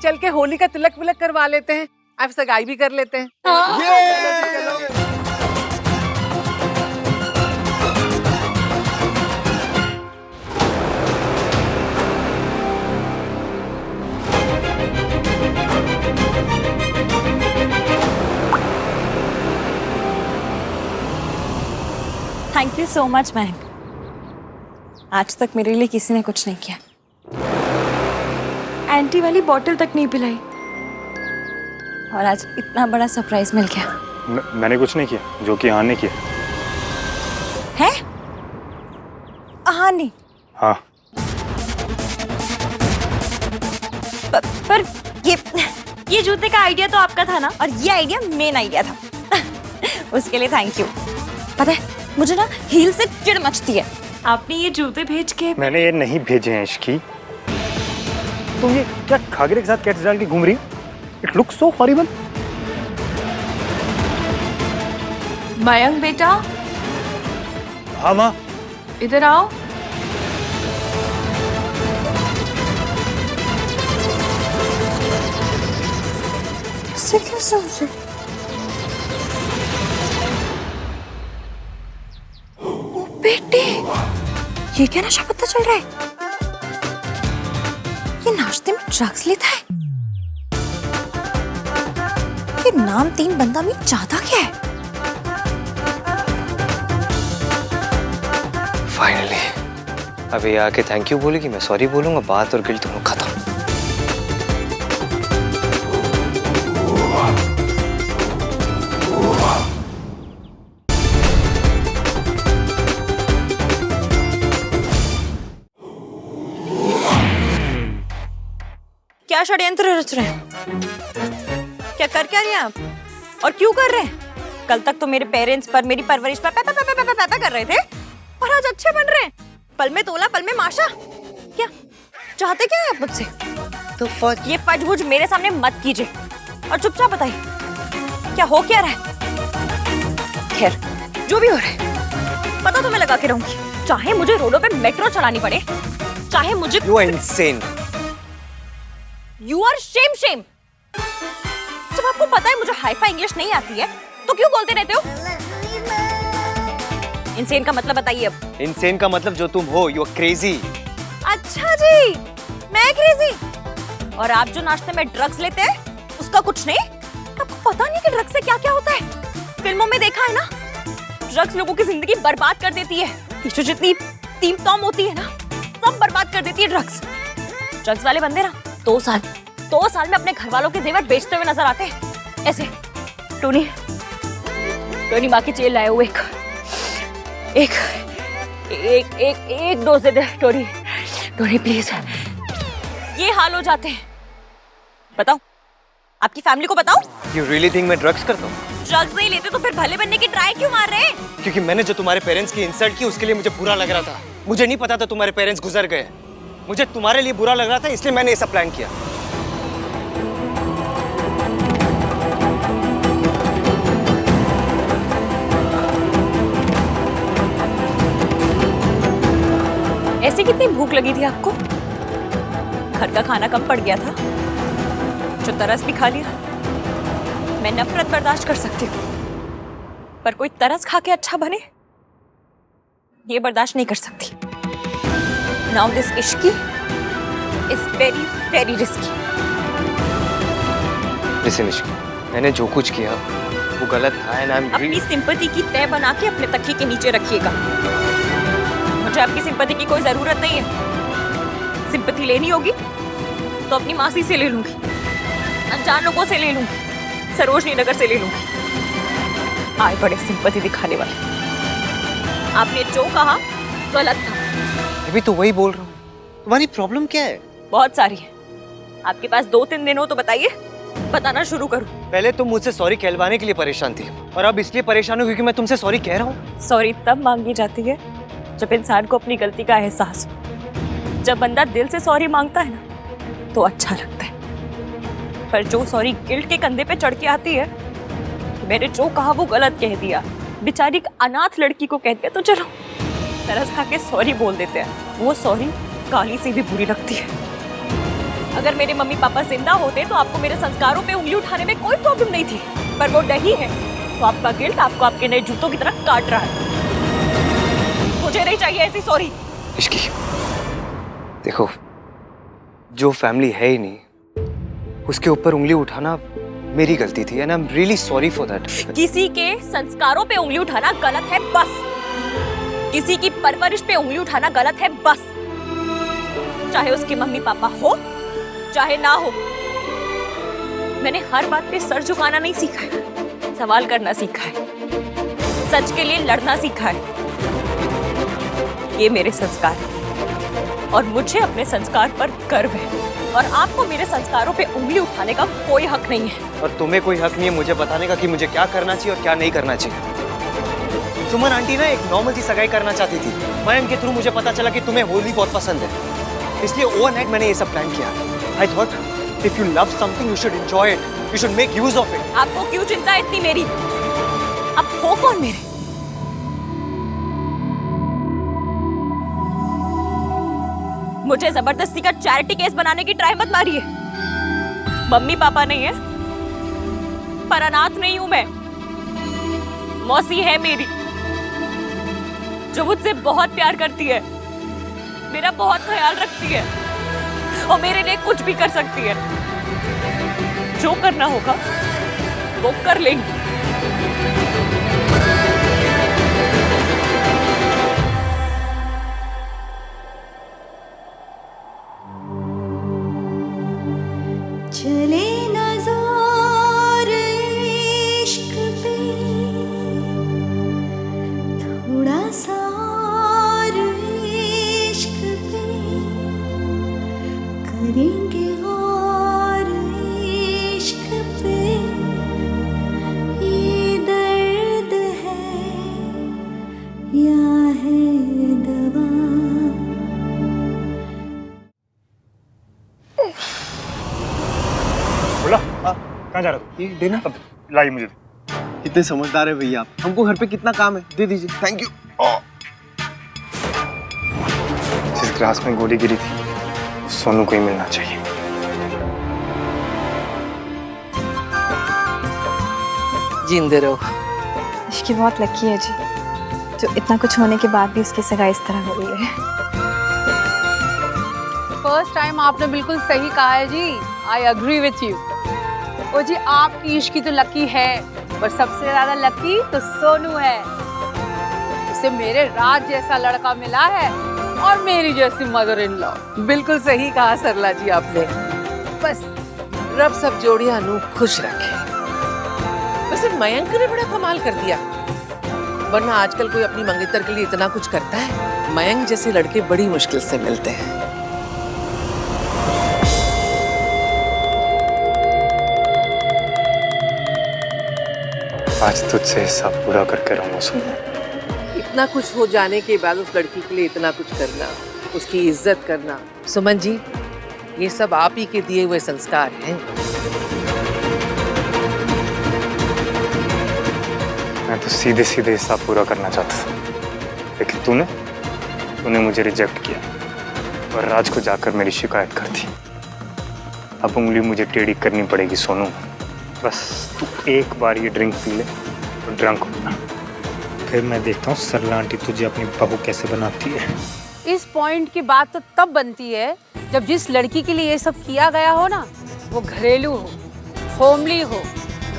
चल के होली का तिलक विलक करवा लेते हैं, अब सगाई भी कर लेते हैं। Thank you so much Mayank. आज तक मेरे लिए किसी ने कुछ नहीं किया। एंटी वाली बोतल तक नहीं पिलाई, और आज इतना बड़ा सरप्राइज मिल गया। मैंने कुछ नहीं किया, जो कि आने किया है। नहीं। हाँ। पर ये जूते का आइडिया तो आपका था ना, और ये आइडिया मेन आइडिया था। उसके लिए थैंक यू। पता है, मुझे ना हील से चिढ़ मचती है। आपने ये जूते भेज के। मैंने ये नहीं भेजे हैं इश्की, तुम ये क्या खागरे के साथ कैट्स डाल के घूम रही? It looks so horrible. Mayank बेटा, हाँ माँ। इधर आओ। इससे कैसे हो सकता? ओ बेटे, ये क्या नशा पता चल रहा है? ये नाश्ते में ड्रग्स लेता है? ये नाम 3 बंदा में चाहता क्या है? फाइनली अब ये आके थैंक यू बोलेगी, मैं सॉरी बोलूंगा, बात और गिल्ट दोनों खत्म। क्या षड्यंत्र रच रहे हैं? क्या कर क्या रहे हैं आप और क्यों कर रहे हैं? कल तक तो मेरे पेरेंट्स पर, मेरी परवरिश पर पैपा कर रहे थे और आज अच्छे बन रहे हैं। पल में तोला पल में माशा। क्या चाहते क्या है आप मुझसे? तो ये फजबुज मेरे सामने मत कीजिए और चुपचाप बताइए क्या हो क्या रहा है। खैर जो भी हो रहा है पता तो मैं लगा के रहूंगी, चाहे मुझे रोडों पे मेट्रो चलानी पड़े, चाहे मुझे। You are insane. You are shame. जब आपको पता है मुझे हाई-फाई इंग्लिश नहीं आती है तो क्यों बोलते रहते हो? इंसेन का मतलब बताइए अब। इंसेन का मतलब जो तुम हो, you are crazy. अच्छा जी, मैं क्रेजी। और आप जो नाश्ते में ड्रग्स लेते हैं उसका कुछ नहीं? आपको पता नहीं कि ड्रग्स से क्या क्या होता है? फिल्मों में देखा है ना, ड्रग्स लोगों की जिंदगी बर्बाद कर देती है। ये जितनी टीम टॉम होती है ना, सब बर्बाद कर देती है ड्रग्स वाले बंदे ना 2 साल में अपने घर वालों के जेवर बेचते हुए नजर आते हैं। ऐसे टोनी माँ की जेल लाए हुए एक dose they they Tony please. ये हाल हो जाते हैं। बताओ, आपकी फैमिली को बताओ। You really think मैं ड्रग्स करता हूँ? ड्रग्स नहीं लेते तो फिर भले बनने की ट्राई क्यों मार रहे हैं? क्योंकि मैंने जो तुम्हारे पेरेंट्स की इंसल्ट की उसके लिए मुझे बुरा लग रहा था। मुझे नहीं पता था तुम्हारे पेरेंट्स गुजर गए। मुझे तुम्हारे लिए बुरा लग रहा था, इसलिए मैंने ये सब प्लान किया। ऐसे कितनी भूख लगी थी आपको? घर का खाना कम पड़ गया था, जो तरस भी खा लिया। मैं नफरत बर्दाश्त कर सकती हूँ, पर कोई तरस खा के अच्छा बने ये बर्दाश्त नहीं कर सकती। Now this Ishki is very very risky. Listen Ishki, मैंने जो कुछ किया वो गलत था and I'm अपनी सिंपैथी की तय बना के अपने तकिए के नीचे रखिएगा। मुझे आपकी सिंपैथी की कोई जरूरत नहीं है। सिंपैथी लेनी होगी तो अपनी मासी से ले लूंगी, अनजान लोगों से ले लूंगी, सरोजनी नगर से ले लूंगी। आए बड़े सिंपैथी दिखाने वाले। आपने जो कहा गलत था। अभी तो वही बोल रहा हूँ। तुम्हारी प्रॉब्लम क्या है? बहुत सारी है। आपके पास 2-3 दिन हो तो बताइए, बताना शुरू करूं। पहले तुम मुझसे सॉरी कहलवाने के लिए परेशान थी और अब इसलिए परेशान हो क्योंकि मैं तुमसे सॉरी कह रहा हूँ। सॉरी तब मांगी जाती है जब इंसान को अपनी गलती का एहसास हो। जब बंदा दिल से सॉरी मांगता है ना तो अच्छा लगता है, पर जो सॉरी गिल्ट के कंधे पे चढ़ के आती है, मैंने जो कहा वो गलत कह दिया, बेचारी एक अनाथ लड़की को कह दिया, तो चलो तरस खा के सॉरी बोल देते हैं। वो सॉरी गाली से भी बुरी लगती है। अगर मेरे मम्मी पापा जिंदा होते तो आपको मेरे संस्कारों पे उंगली उठाने में कोई प्रॉब्लम नहीं थी, पर वो नहीं है तो आपका गिल्ट आपको आपके नए जूतों की तरह काट रहा है। मुझे नहीं चाहिए ऐसी सॉरी। इश्की, देखो, जो फैमिली है ही नहीं उसके ऊपर उंगली उठाना मेरी गलती थी and I am really sorry for that. किसी के संस्कारों पे उंगली उठाना गलत है बस। किसी की परवरिश पे उंगली उठाना गलत है बस। चाहे उसके मम्मी पापा हो चाहे ना हो। मैंने हर बात पे सर झुकाना नहीं सीखा है, सवाल करना सीखा है, सच के लिए लड़ना सीखा है। ये मेरे संस्कार हैं और मुझे अपने संस्कार पर गर्व है और आपको मेरे संस्कारों पे उंगली उठाने का कोई हक नहीं है। और तुम्हें कोई हक नहीं है मुझे बताने का कि मुझे क्या करना चाहिए और क्या नहीं करना चाहिए। सुमन आंटी ना एक नॉर्मल सी सगाई करना चाहती थी। मयंक के थ्रू मुझे पता चला कि तुम्हें होली बहुत पसंद है, इसलिए ओवरनाइट मैंने ये सब प्लान किया। I thought if you love something, you should enjoy it. You should make use of it. आपको क्यों चिंता है इतनी मेरी? आप हो कौन मेरे? मुझे जबरदस्ती का चैरिटी केस बनाने की ट्राई मत मारिए। मम्मी पापा नहीं है, पर अनाथ नहीं हूं मैं। मौसी है मेरी, जो मुझसे बहुत प्यार करती है, मेरा बहुत ख्याल रखती है और मेरे लिए कुछ भी कर सकती है। जो करना होगा वो कर लेंगी। चले नज़ार इश्क पे थोड़ा सा और इश्क पे करेंगे और इश्क पे ये दर्द है या है दवा। बोला कहाँ जा रहा तू? ये देना। अब लाई मुझे। इतने समझदार है भैया आप। हमको घर पे कितना काम है, दे दीजिए। Thank you. जिस ग्लास में गोली गिरी थी सोनू को ही मिलना चाहिए। जिंदे रहो। इश्की बहुत लकी है जी, जो इतना कुछ होने के बाद भी उसकी सगाई इस तरह हो रही है। फर्स्ट टाइम आपने बिल्कुल सही कहा है ji. I agree with you. ओ जी, आपकी इश्की तो लकी है, पर सबसे ज्यादा लकी तो सोनू है। उसे मेरे राज जैसा लड़का मिला है और मेरी जैसी मदर इन लॉ। बिल्कुल सही कहा सरला जी आपने। बस रब सब जोड़ियां नू खुश रखे। वैसे मयंक ने बड़ा कमाल कर दिया, वरना आजकल कोई अपनी मंगेतर के लिए इतना कुछ करता है? मयंक जैसे लड़के बड़ी मुश्किल से मिलते हैं। आज तुझसे हिसाब पूरा करके रहूंगा सोनू। इतना कुछ हो जाने के बाद उस लड़की के लिए इतना कुछ करना, उसकी इज्जत करना, सुमन जी ये सब आप ही के दिए हुए संस्कार हैं। मैं तो सीधे सीधे हिसाब पूरा करना चाहता था, लेकिन तूने मुझे रिजेक्ट किया और राज को जाकर मेरी शिकायत कर दी। अब उंगली मुझे टेढ़ी करनी पड़ेगी सोनू। बस तू एक बार ये ड्रिंक पी ले तो ड्रंक होना, फिर मैं देखता हूँ सरला आंटी तुझे अपनी बहू कैसे बनाती है। इस पॉइंट की बात तो तब बनती है जब जिस लड़की के लिए ये सब किया गया हो ना, वो घरेलू हो, होमली हो,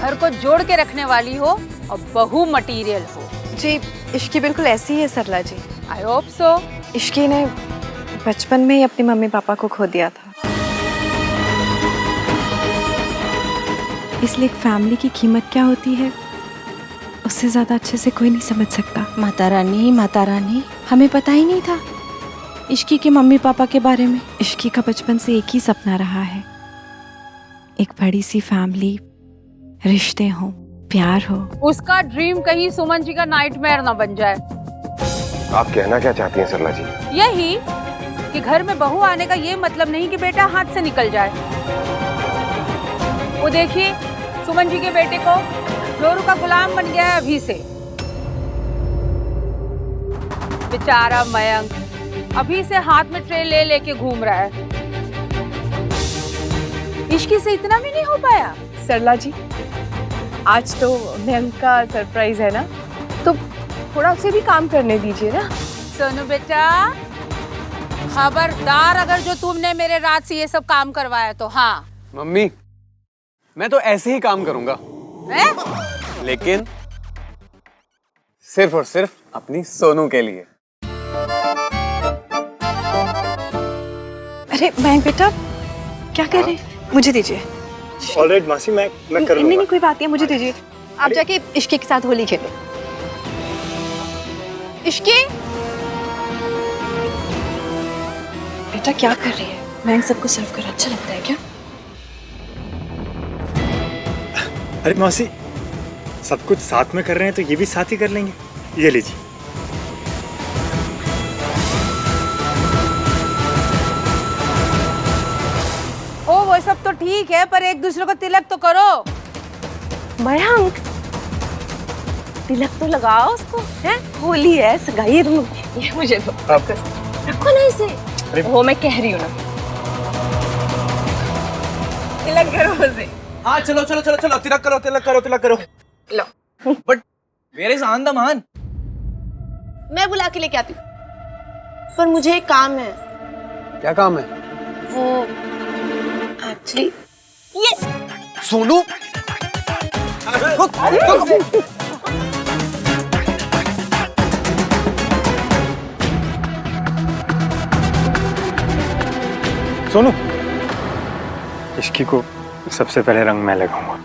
घर को जोड़ के रखने वाली हो और बहू मटेरियल हो। जी इश्की बिल्कुल ऐसी ही है सरला जी। I hope so. इश्की ने बचपन में ही अपने मम्मी पापा को खो दिया था, इसलिए एक फैमिली की कीमत क्या होती है उससे ज्यादा अच्छे से कोई नहीं समझ सकता। माता रानी, हमें पता ही नहीं था इश्की के मम्मी पापा के बारे में। इश्की का बचपन से एक ही सपना रहा है, एक बड़ी सी फैमिली, रिश्ते हो, प्यार हो। उसका ड्रीम कहीं सुमन जी का नाइटमेयर ना बन जाए। आप कहना क्या चाहती हैं सरला जी? यही कि घर में बहू आने का ये मतलब नहीं कि बेटा हाथ से निकल जाए। वो देखिए सुमन जी के बेटे को जोरू का गुलाम बन गया है अभी से। बेचारा मयंक अभी से हाथ में ट्रे ले लेके घूम रहा है। इश्की से इतना भी नहीं हो पाया। सरला जी आज तो मयंक का सरप्राइज है ना, तो थोड़ा उसे भी काम करने दीजिए ना। सोनू बेटा खबरदार, अगर जो तुमने मेरे रात से ये सब काम करवाया तो। हाँ मम्मी मैं तो ऐसे ही काम करूंगा, लेकिन सिर्फ और सिर्फ अपनी सोनू के लिए। अरे मयंक बेटा क्या कर रहे हैं? मुझे दीजिए। ऑलराइट मासी, मैं कर लूंगा। नहीं कोई बात नहीं, मुझे दीजिए। आप जाके इश्की के साथ होली खेलो। इश्की बेटा क्या कर रही है? मयंक सबको सर्व करो, अच्छा लगता है क्या? अरे मौसी सब कुछ साथ में कर रहे हैं तो ये भी साथ ही कर लेंगे। ये लीजिए। ठीक है, पर एक दूसरे को तिलक तो करो। मयंक, तिलक तो लगाओ उसको, है? होली है, सगाई है तुम। ये मुझे दो, रखो ना इसे। वो मैं कह रही हूँ ना, तिलक करो उसे। हाँ चलो चलो चलो चलो, तिलक करो तिलक करो तिलक करो। लो। But where is Andaman? मैं बुला के लेके आती हूँ, पर मुझे एक काम है। क्या काम है? वो एक्चुअली ये सोनू, सोनू, इसकी को सबसे पहले रंग मैं लगाऊंगा।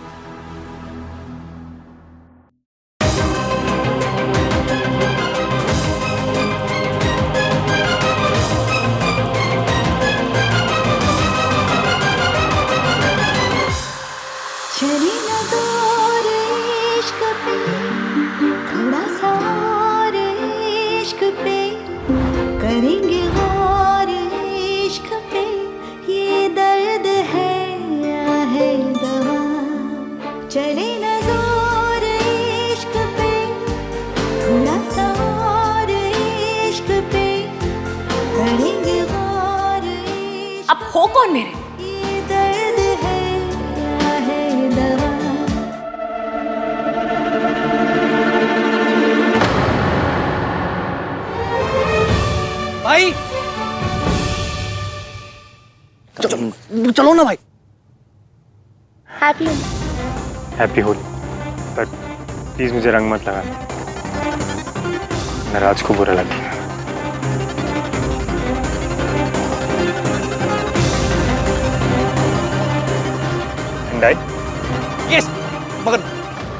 चली ना दूर इश्क पे, थोड़ा सा और इश्क पे, करेंगे गौर इश्क पे, ये दर्द है या है दवा। चले ना जोर इश्क पे, थोड़ा सा और इश्क पे, करेंगे गौर इश्क। अब हो कौन मेरे? ये दर्द है या है दवा। भाई चलो ना भाई। Happy happy Holi, but please मुझे रंग मत लगा, मैं राज को बुरा लगेगा। यस, मगर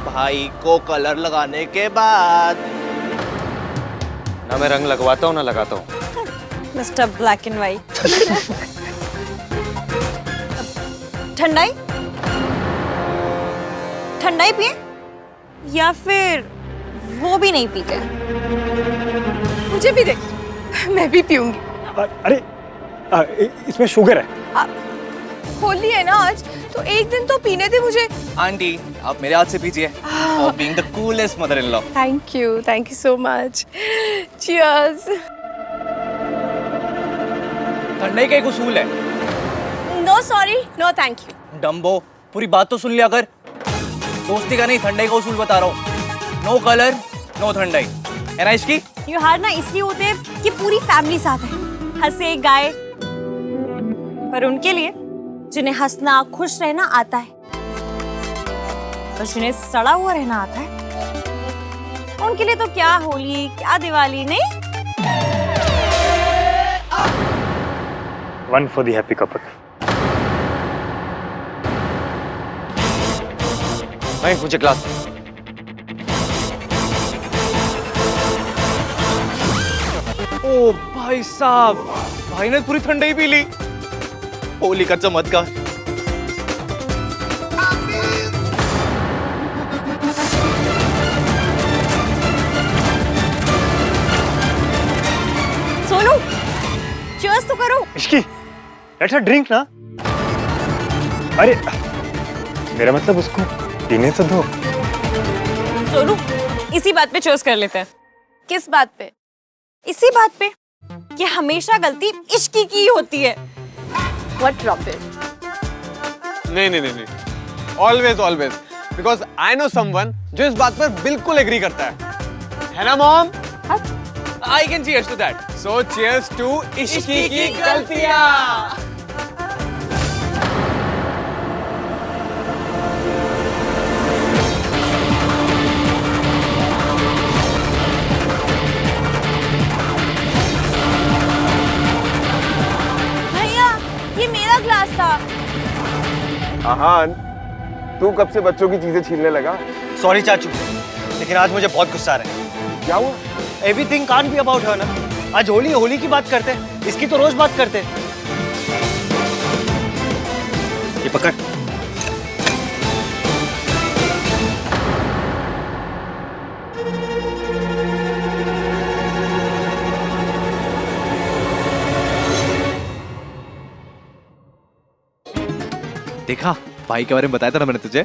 भाई को कलर लगाने के बाद ना मैं रंग लगवाता हूँ ना लगाता हूँ। Mister black and white. ठंडाई ठंडाई पिए या फिर वो भी नहीं पीते? मुझे भी दे, मैं भी पीऊंगी। अरे इसमें शुगर है। होली है ना आज, तो एक दिन तो पीने दे मुझे। आंटी आप मेरे हाथ से पीजिए, for being the coolest mother in law. Thank you so much. Cheers. ठंडाई का एक उसूल है। No sorry, no thank you. Dumbo, पूरी बात तो सुन लिया कर। दोस्ती का नहीं, ठंडाई का उसूल बता रहा हूँ। नो कलर नो ठंडाई, है ना इसकी? त्योहार ना इसलिए होते हैं कि पूरी फैमिली साथ है, हंसे गाए। पर उनके लिए जिन्हें हंसना खुश रहना आता है और जिन्हें सड़ा हुआ रहना आता है, उनके लिए तो क्या होली क्या दिवाली। नहीं, one for the happy couple. भाई मुझे ग्लास। ओ भाई साहब, भाई ने पूरी ठंडाई पी ली। होली का चमत्कार। सोनू चीयर्स तो करो। इसकी लेट्स ड्रिंक ना। अरे मेरा मतलब उसको पीने तो दो। सोनू इसी बात पे चीयर्स कर लेते हैं। किस बात पे? इसी बात पे कि हमेशा गलती इश्क की होती है। What rubbish? नहीं, always always, because I know someone जो इस बात पर बिल्कुल एग्री करता है ना mom? I can cheers to that. So cheers to Ishqi की गलतियां। भैया ये मेरा ग्लास था। आहान, तू कब से बच्चों की चीजें छीनने लगा? सॉरी चाचू, लेकिन आज मुझे बहुत गुस्सा आ रहा है। क्या हुआ? Everything can't be about her ना। आज होली की बात करते हैं, इसकी तो रोज बात करते हैं। ये पकड़। देखा, भाई के बारे में बताया था ना मैंने तुझे।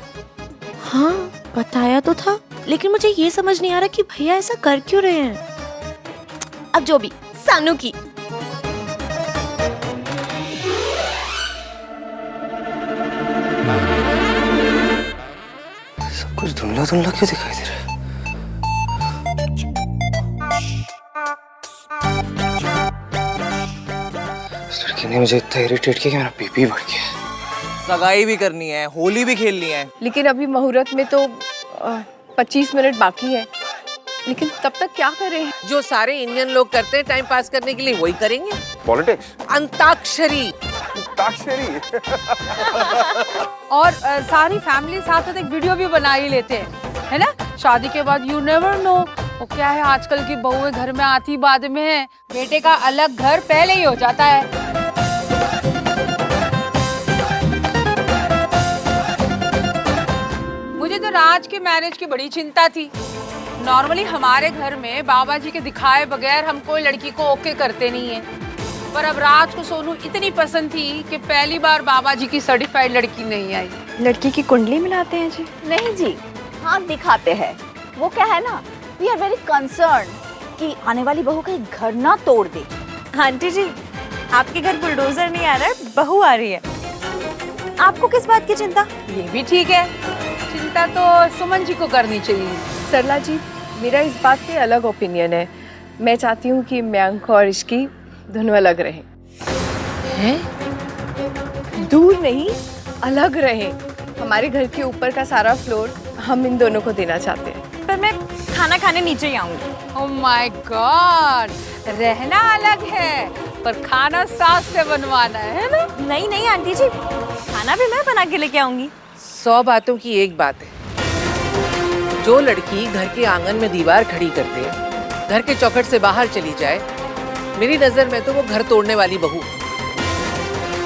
हाँ बताया तो था, लेकिन मुझे ये समझ नहीं आ रहा कि भैया ऐसा कर क्यों रहे हैं। अब जो भी, सानू की सब कुछ धुंधला धुंधला क्यों दिखाई दे रहा है? इस लड़की ने मुझे इतना इरिटेट किया कि मेरा बीपी बढ़ गया। सगाई भी करनी है, होली भी खेलनी है। लेकिन अभी मुहूर्त में तो 25 मिनट बाकी है, लेकिन तब तक क्या करें? जो सारे इंडियन लोग करते हैं टाइम पास करने के लिए वही करेंगे। पॉलिटिक्स, अंताक्षरी। और सारी फैमिली साथ साथ एक वीडियो भी बना ही लेते हैं, है ना? शादी के बाद यू नेवर नो, वो क्या है आजकल की बहुएं घर में आती बाद में है, बेटे का अलग घर पहले ही हो जाता है। मुझे तो राज के मैरिज की बड़ी चिंता थी। नॉर्मली हमारे घर में बाबा जी के दिखाए बगैर हम कोई लड़की को ओके करते नहीं है, पर अब राज को सोनू इतनी पसंद थी कि पहली बार बाबा जी की सर्टिफाइड लड़की नहीं आई। लड़की की कुंडली मिलाते हैं जी? नहीं जी, हाँ दिखाते हैं। वो क्या है ना, वी आर वेरी कंसर्न कि आने वाली बहू का घर ना तोड़ दे। आंटी जी, आपके घर बुलडोजर नहीं आ रहा है, बहू आ रही है। आपको किस बात की चिंता? ये भी ठीक है, चिंता तो सुमन जी को करनी चाहिए। सरला जी, मेरा इस बात पे अलग ओपिनियन है। मैं चाहती हूँ कि मयंक और इसकी दोनों अलग रहें। हैं? दूर नहीं, अलग रहें। हमारे घर के ऊपर का सारा फ्लोर हम इन दोनों को देना चाहते हैं। पर मैं खाना खाने नीचे ही आऊंगी। ओह माय गॉड, रहना अलग है पर खाना सास से बनवाना है ना? नहीं नहीं आंटी जी, खाना भी मैं बना के लेके आऊंगी। 100 बातों की एक बात है, जो लड़की घर के आंगन में दीवार खड़ी कर दे, घर के चौखट से बाहर चली जाए, मेरी नजर में तो वो घर तोड़ने वाली बहू।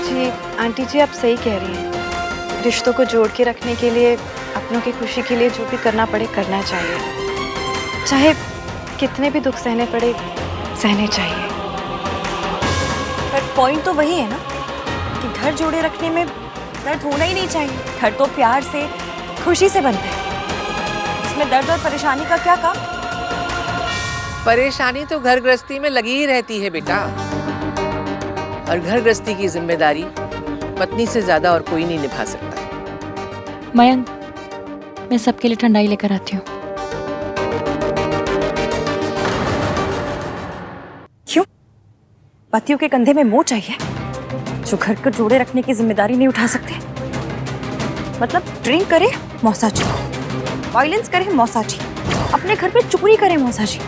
जी आंटी जी, आप सही कह रही हैं। रिश्तों को जोड़ के रखने के लिए, अपनों की खुशी के लिए जो भी करना पड़े करना चाहिए, चाहे कितने भी दुख सहने पड़े सहने चाहिए। पर पॉइंट तो वही है ना कि घर जोड़े रखने में दर्द होना ही नहीं चाहिए। घर तो प्यार से, खुशी से बनते हैं, इसमें दर्द और परेशानी का क्या काम? परेशानी तो घर गृहस्थी में लगी ही रहती है बेटा, और घर गृहस्थी की जिम्मेदारी पत्नी से ज्यादा और कोई नहीं निभा सकता। मयंक, मैं सबके लिए ठंडाई लेकर आती हूँ। क्यों? पतियों के कंधे में मोह चाहिए जो घर को जोड़े रखने की जिम्मेदारी नहीं उठा सकते? मतलब ड्रिंक करे मौसा जी, वायलेंस करे मौसा जी, अपने घर पे चोरी करे मौसा जी,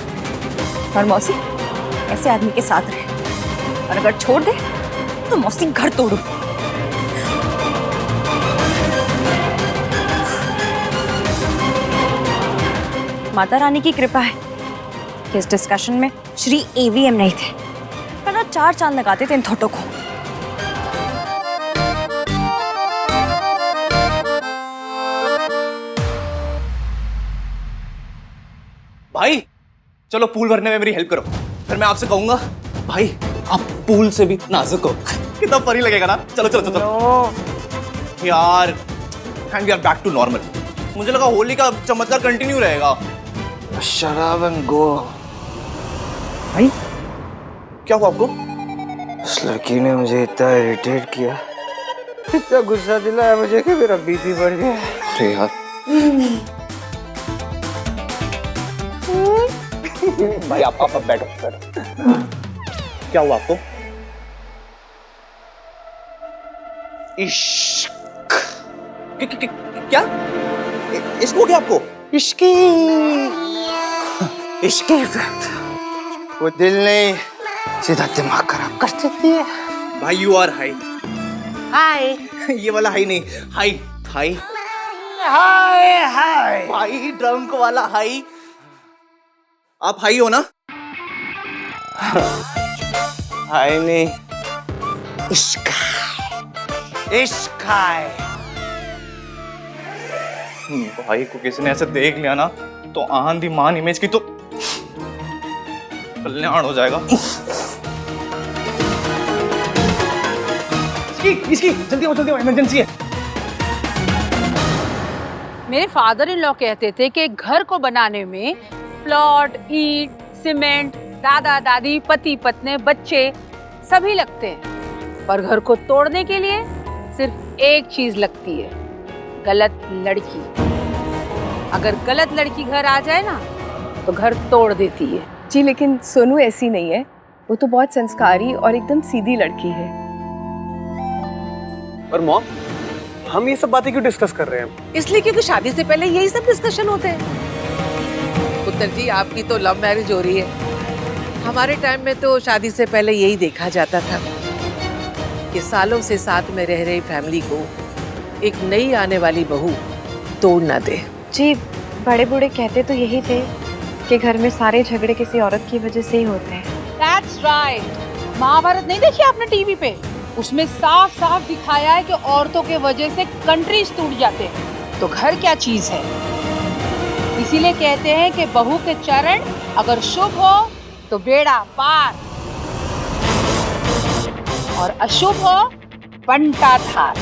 और मौसी ऐसे आदमी के साथ रहे, और अगर छोड़ दे तो मौसी घर तोड़ो। माता रानी की कृपा है कि इस डिस्कशन में श्री एवीएम नहीं थे, वरना 4 चांद लगाते थे इन थोटों को। भाई चलो पूल भरने में मेरी हेल्प करो, फिर मैं आपसे कहूंगा भाई आप पूल से भी नाजुक हो। कितना फनी लगेगा ना? चलो चलो चलो, चलो। यार and we are back to normal. मुझे लगा होली का चमत्कार कंटिन्यू रहेगा। शराब एंड गो। भाई क्या हुआ आपको? उस लड़की ने मुझे इतना इरिटेट किया, इतना गुस्सा दिलाया मुझे कि मेरा बीपी बढ़ गया। अरे यार भाई आप बैठो बैठो। क्या हुआ आपको? इश्क। क्या इश्क हो गया आपको? इश्की इश्की इफेक्ट, वो दिल नहीं सीधा दिमाग खराब कर देती है। भाई यू आर हाई। हाय। ये वाला हाई नहीं, हाई हाई हाय हाय भाई, ड्रंक वाला हाई। आप हाई हो ना? हाय नहीं, इश्क इश्क है। भाई को किसी ने ऐसे देख लिया ना तो आंधी मान इमेज की तो कल्याण हो जाएगा। इसकी जल्दी आओ इमरजेंसी है। मेरे फादर इन लॉ कहते थे कि घर को बनाने में प्लॉट, ईंट, सीमेंट, दादा दादी, पति पत्नी, बच्चे सभी लगते हैं, पर घर को तोड़ने के लिए सिर्फ एक चीज लगती है, गलत लड़की। अगर गलत लड़की घर आ जाए ना तो घर तोड़ देती है। जी लेकिन सोनू ऐसी नहीं है, वो तो बहुत संस्कारी और एकदम सीधी लड़की है। पर मॉम, हम ये सब बातें क्यों डिस्कस कर रहे हैं? इसलिए क्योंकि शादी से पहले यही सब डिस्कशन होते हैं। पुत्र जी, आपकी तो लव मैरिज हो रही है। हमारे टाइम में तो शादी से पहले यही देखा जाता था कि सालों से साथ में रह रही फैमिली को एक नई आने वाली बहू तोड़ ना दे। जी बड़े बूढ़े कहते तो यही थे कि घर में सारे झगड़े किसी औरत की वजह से ही होते हैं। That's right। महाभारत नहीं देखी आपने टीवी पे? उसमें साफ साफ दिखाया है कि औरतों के वजह से कंट्रीज टूट जाते हैं, तो घर क्या चीज है। इसीलिए कहते हैं कि बहू के चरण अगर शुभ हो तो बेड़ा पार, और अशुभ हो पंटा थार।